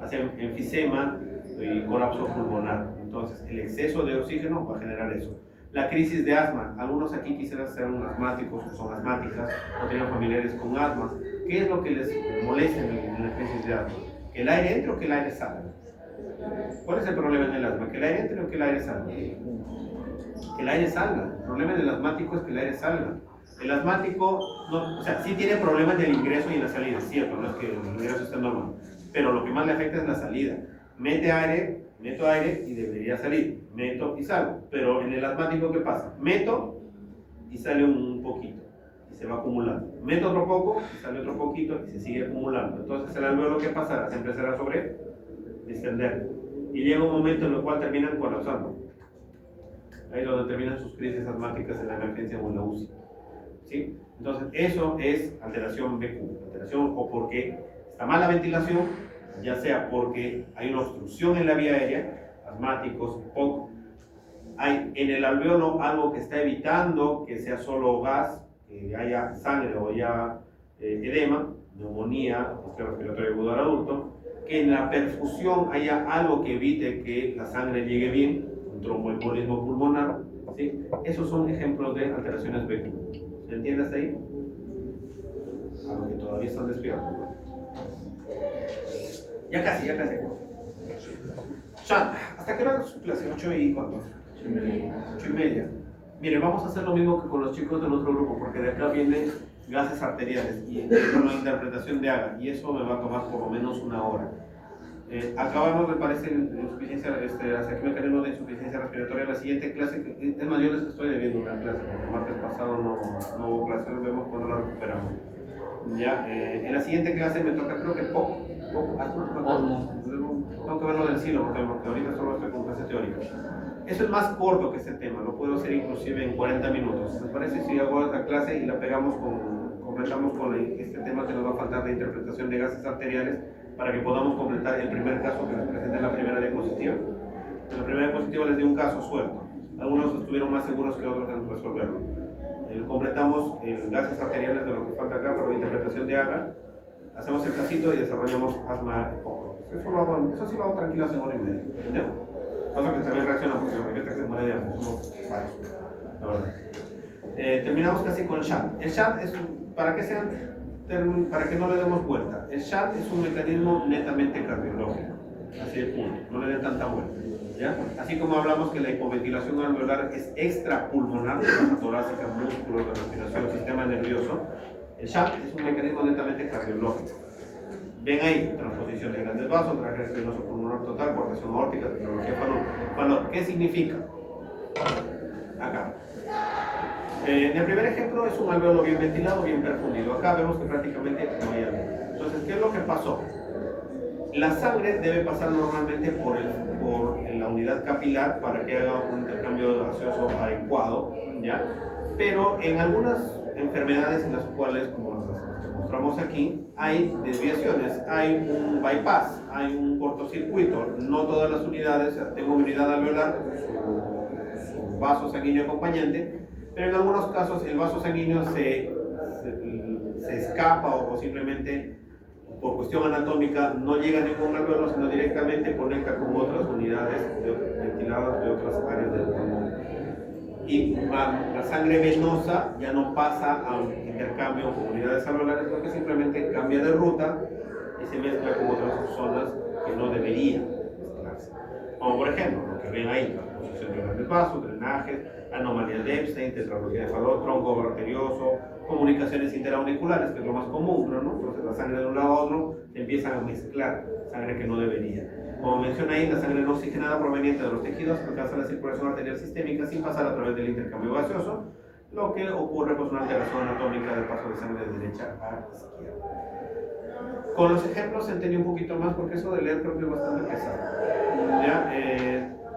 hacen enfisema y colapso pulmonar. Entonces, el exceso de oxígeno va a generar eso. La crisis de asma, algunos aquí quisieran ser asmáticos o son asmáticas o tienen familiares con asma. ¿Qué es lo que les molesta en la crisis de asma? ¿Que el aire entre o que el aire salga? ¿Cuál es el problema en el asma? ¿Que el aire entre o que el aire salga? Que el aire salga. El problema del asmático es que el aire salga. El asmático, no, o sea, sí tiene problemas del ingreso y en la salida, es cierto, no es que el ingreso esté normal, pero lo que más le afecta es la salida. Meto aire y debería salir, meto y salgo, pero en el asmático, ¿qué pasa? Meto y sale un poquito y se va acumulando. Meto otro poco y sale otro poquito y se sigue acumulando. Entonces el alveolo, ¿qué pasará? Se empezará a distender y llega un momento en el cual terminan colapsando. Ahí es donde terminan sus crisis asmáticas en la emergencia o en la UCI. ¿Sí? Entonces, eso es alteración BQ, alteración o porque está mala ventilación, ya sea porque hay una obstrucción en la vía aérea, asmáticos, POC, hay en el alveolo algo que está evitando que sea solo gas, que haya sangre o haya edema, neumonía, estrés respiratorio agudo al adulto, que en la perfusión haya algo que evite que la sangre llegue bien, un tromboembolismo pulmonar, ¿sí? Esos son ejemplos de alteraciones BQ. ¿Se entiende hasta ahí? A lo que todavía están despiertos. Ya casi. Sean, ¿hasta qué hora es su clase? 8 y cuánto? 8:30. Mire, vamos a hacer lo mismo que con los chicos del otro grupo, porque de acá vienen gases arteriales y con la interpretación de AGA, y eso me va a tomar por lo menos una hora. Acabamos, me parece, hasta aquí mecanismo de insuficiencia respiratoria. La siguiente clase, es más, yo les estoy debiendo una clase, porque el martes pasado no hubo clase, vemos cuando la recuperamos. Ya, en la siguiente clase me toca, creo que poco tengo que verlo del silo, porque ahorita solo estoy con clase teórica. Eso es más corto que este tema, lo puedo hacer inclusive en 40 minutos. ¿Les parece si hago esta clase y la pegamos completamos con este tema que nos va a faltar de interpretación de gases arteriales, para que podamos completar el primer caso que les presenté en la primera diapositiva? En la primera diapositiva les di un caso suelto. Algunos estuvieron más seguros que otros en resolverlo. Completamos gases arteriales de lo que falta acá para la interpretación de AGA. Hacemos el casito y desarrollamos asma. Eso sí lo hago tranquilo hace hora y media. ¿Entendido? Pasa que también reacciona porque la mayoría se muere de hambre. Somos varios, la verdad. Terminamos casi con el SHAT. El SHAT es, para que no le demos vuelta, el SHAT es un mecanismo netamente cardiológico, así de punto, no le den tanta vuelta, ¿ya? Así como hablamos que la hipoventilación alveolar es extrapulmonar, masa torácica, músculos de respiración, sistema nervioso, el SHAT es un mecanismo netamente cardiológico. Ven ahí, transposición de grandes vasos, traje venoso pulmonar total, cortación aórtica, tecnología falón. ¿Qué significa? Acá. En el primer ejemplo es un alveolo bien ventilado, bien perfundido. Acá vemos que prácticamente no hay alveolo. Entonces, ¿qué es lo que pasó? La sangre debe pasar normalmente por la unidad capilar para que haga un intercambio gaseoso adecuado, ¿ya? Pero en algunas enfermedades en las cuales, como las mostramos aquí, hay desviaciones, hay un bypass, hay un cortocircuito. No todas las unidades, tengo unidad alveolar, su vaso sanguíneo acompañante, pero en algunos casos el vaso sanguíneo se escapa o simplemente por cuestión anatómica no llega a ningún alveolo, sino directamente conecta con otras unidades ventiladas de otras áreas del pulmón. Y la sangre venosa ya no pasa a un intercambio con unidades alveolares, porque simplemente cambia de ruta y se mezcla con otras zonas que no deberían mezclarse. Como por ejemplo, lo que ven ahí, la posición de grandes vasos, drenajes, anomalías de Epstein, tetralogía de Fallot, tronco arterioso, comunicaciones interauriculares, que es lo más común, ¿no? Entonces la sangre de un lado a otro empiezan a mezclar sangre que no debería. Como menciona ahí, la sangre no oxigenada proveniente de los tejidos alcanza la circulación arterial sistémica sin pasar a través del intercambio gaseoso, lo que ocurre con una alteración anatómica del paso de sangre de derecha a izquierda. Con los ejemplos se entendió un poquito más, porque eso de leer creo que es bastante pesado. ¿Ya?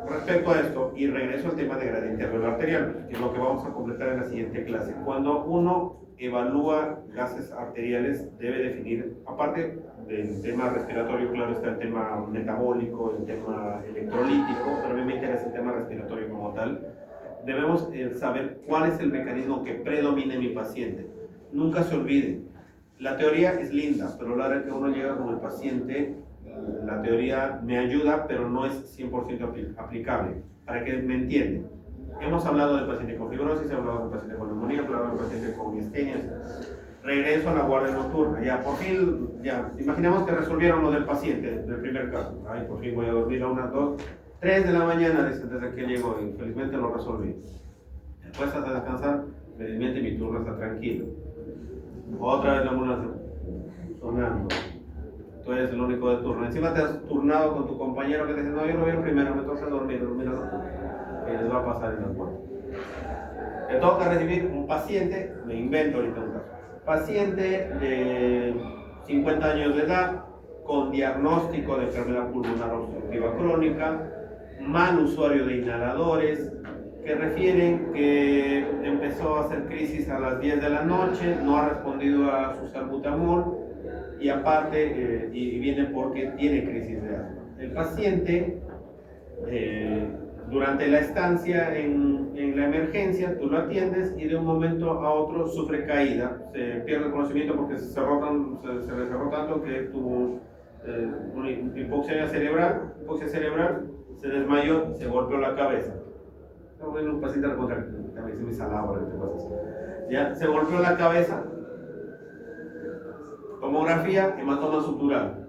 Respecto a esto, y regreso al tema de gradiente alveolar arterial, que es lo que vamos a completar en la siguiente clase. Cuando uno evalúa gases arteriales, debe definir, aparte del tema respiratorio, claro está el tema metabólico, el tema electrolítico, pero a mí me interesa el tema respiratorio como tal. debemos saber cuál es el mecanismo que predomina en mi paciente. Nunca se olviden, la teoría es linda, pero a la hora que uno llega con el paciente, la teoría me ayuda, pero no es 100% aplicable. Para que me entiendan, hemos hablado del paciente con fibrosis, hemos hablado del paciente con neumonía, hemos hablado del paciente con miastenia. Regreso a la guardia nocturna, ya por fin, ya, imaginemos que resolvieron lo del paciente, del primer caso. Ay, por fin voy a dormir a unas 2, 3 de la mañana desde que llegó, y felizmente lo resolví. Después hasta descansar, felizmente mi turno está tranquilo. Otra vez la ambulancia sonando. Tú eres el único de turno. Encima te has turnado con tu compañero que te dice, no, yo lo veo primero, me toca dormir a la nocturna. Y les va a pasar en las puertas. Te toca recibir un paciente, me invento ahorita un caso. Paciente de 50 años de edad, con diagnóstico de enfermedad pulmonar obstructiva crónica, mal usuario de inhaladores, que refieren que empezó a hacer crisis a las 10 de la noche, no ha respondido a su salbutamol y aparte, y viene porque tiene crisis de asma. El paciente, durante la estancia en la emergencia, tú lo atiendes y de un momento a otro sufre caída, se pierde el conocimiento porque se le cerró tanto que tuvo una hipoxia cerebral, se desmayó, se golpeó la cabeza. Un paciente al contrario, también se me salaba, ya se golpeó la cabeza, tomografía, hematoma sutural,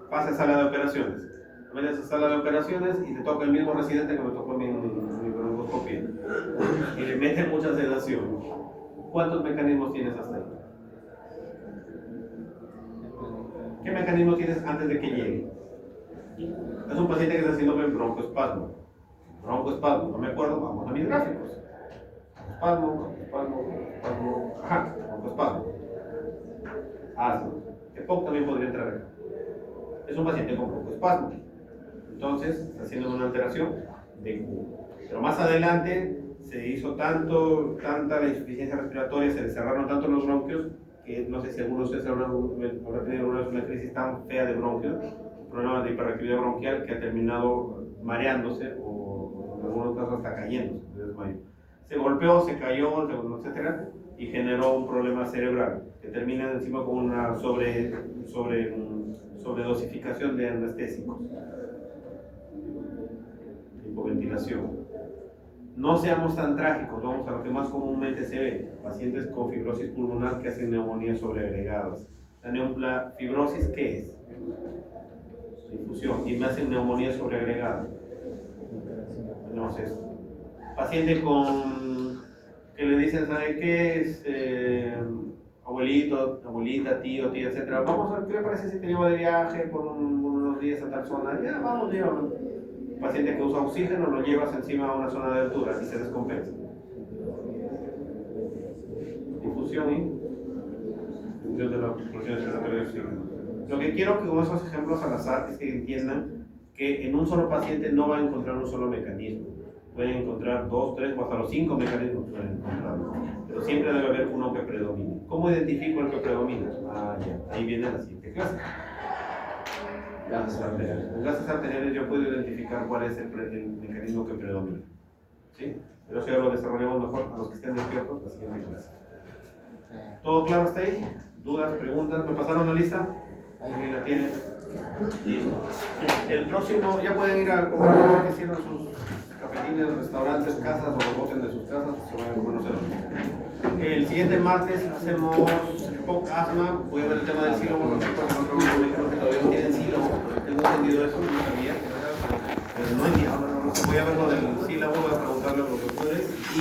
pasa a sala de operaciones. Metes a sala de operaciones y te toca el mismo residente que me tocó mi broncoscopia. Y le meten mucha sedación. ¿Cuántos mecanismos tienes hasta ahí? ¿Qué mecanismo tienes antes de que llegue? Es un paciente que está haciendo broncoespasmo. Broncoespasmo, no me acuerdo, vamos a mis gráficos. Espasmo, ajá, broncoespasmo. Asma. EPOC también podría entrar acá. Es un paciente con broncoespasmo. Entonces, está haciendo una alteración de Q. Pero más adelante se hizo tanta la insuficiencia respiratoria, se le cerraron tanto los bronquios, que no sé si algunos de ustedes habrá tenido una crisis tan fea de bronquios, un problema de hiperactividad bronquial que ha terminado mareándose o en algunos casos hasta cayéndose de desmayo. Se golpeó, se cayó, etc. y generó un problema cerebral que termina encima con una sobredosificación de anestésicos. Hipoventilación. No seamos tan trágicos, vamos a lo que más comúnmente se ve, pacientes con fibrosis pulmonar que hacen neumonías sobreagregadas. La fibrosis, ¿qué es? Difusión, y me hacen neumonía sobreagregada. Entonces, paciente que le dicen, ¿sabe qué es? Abuelito, abuelita, tío, tía, etc. Vamos a ver, ¿qué le parece si te llevo de viaje por unos días a tal zona? Ya, vamos, llévalo. Paciente que usa oxígeno, lo llevas encima a una zona de altura y se descompensa. Difusión y de la producción respiratoria de oxígeno. Lo que quiero que con esos ejemplos al azar es que entiendan que en un solo paciente no va a encontrar un solo mecanismo. Pueden encontrar 2, 3 o hasta los 5 mecanismos que pueden encontrar. Pero siempre debe haber uno que predomine. ¿Cómo identifico el que predomina? Ya, ahí viene la siguiente clase. Gases arteriales. Con gases arteriales yo puedo identificar cuál es el mecanismo que predomina. ¿Sí? Pero eso ya lo desarrollamos mejor a los que estén despiertos la siguiente clase. ¿Todo claro hasta ahí? ¿Dudas, preguntas? ¿Me pasaron la lista? Ahí la tienen. Listo. El próximo, ya pueden ir a comer, que cierran sus cafetines, restaurantes, casas, o lo boten de sus casas, se vayan a conocer. El siguiente martes hacemos EPOC, asma, voy a ver el tema del sílabo, no sé cuál es el otro médico que todavía no tienen sílabo, tengo entendido eso, no sabía, pero no entiendo, voy a ver lo del sílabo, voy a preguntarle a los doctores y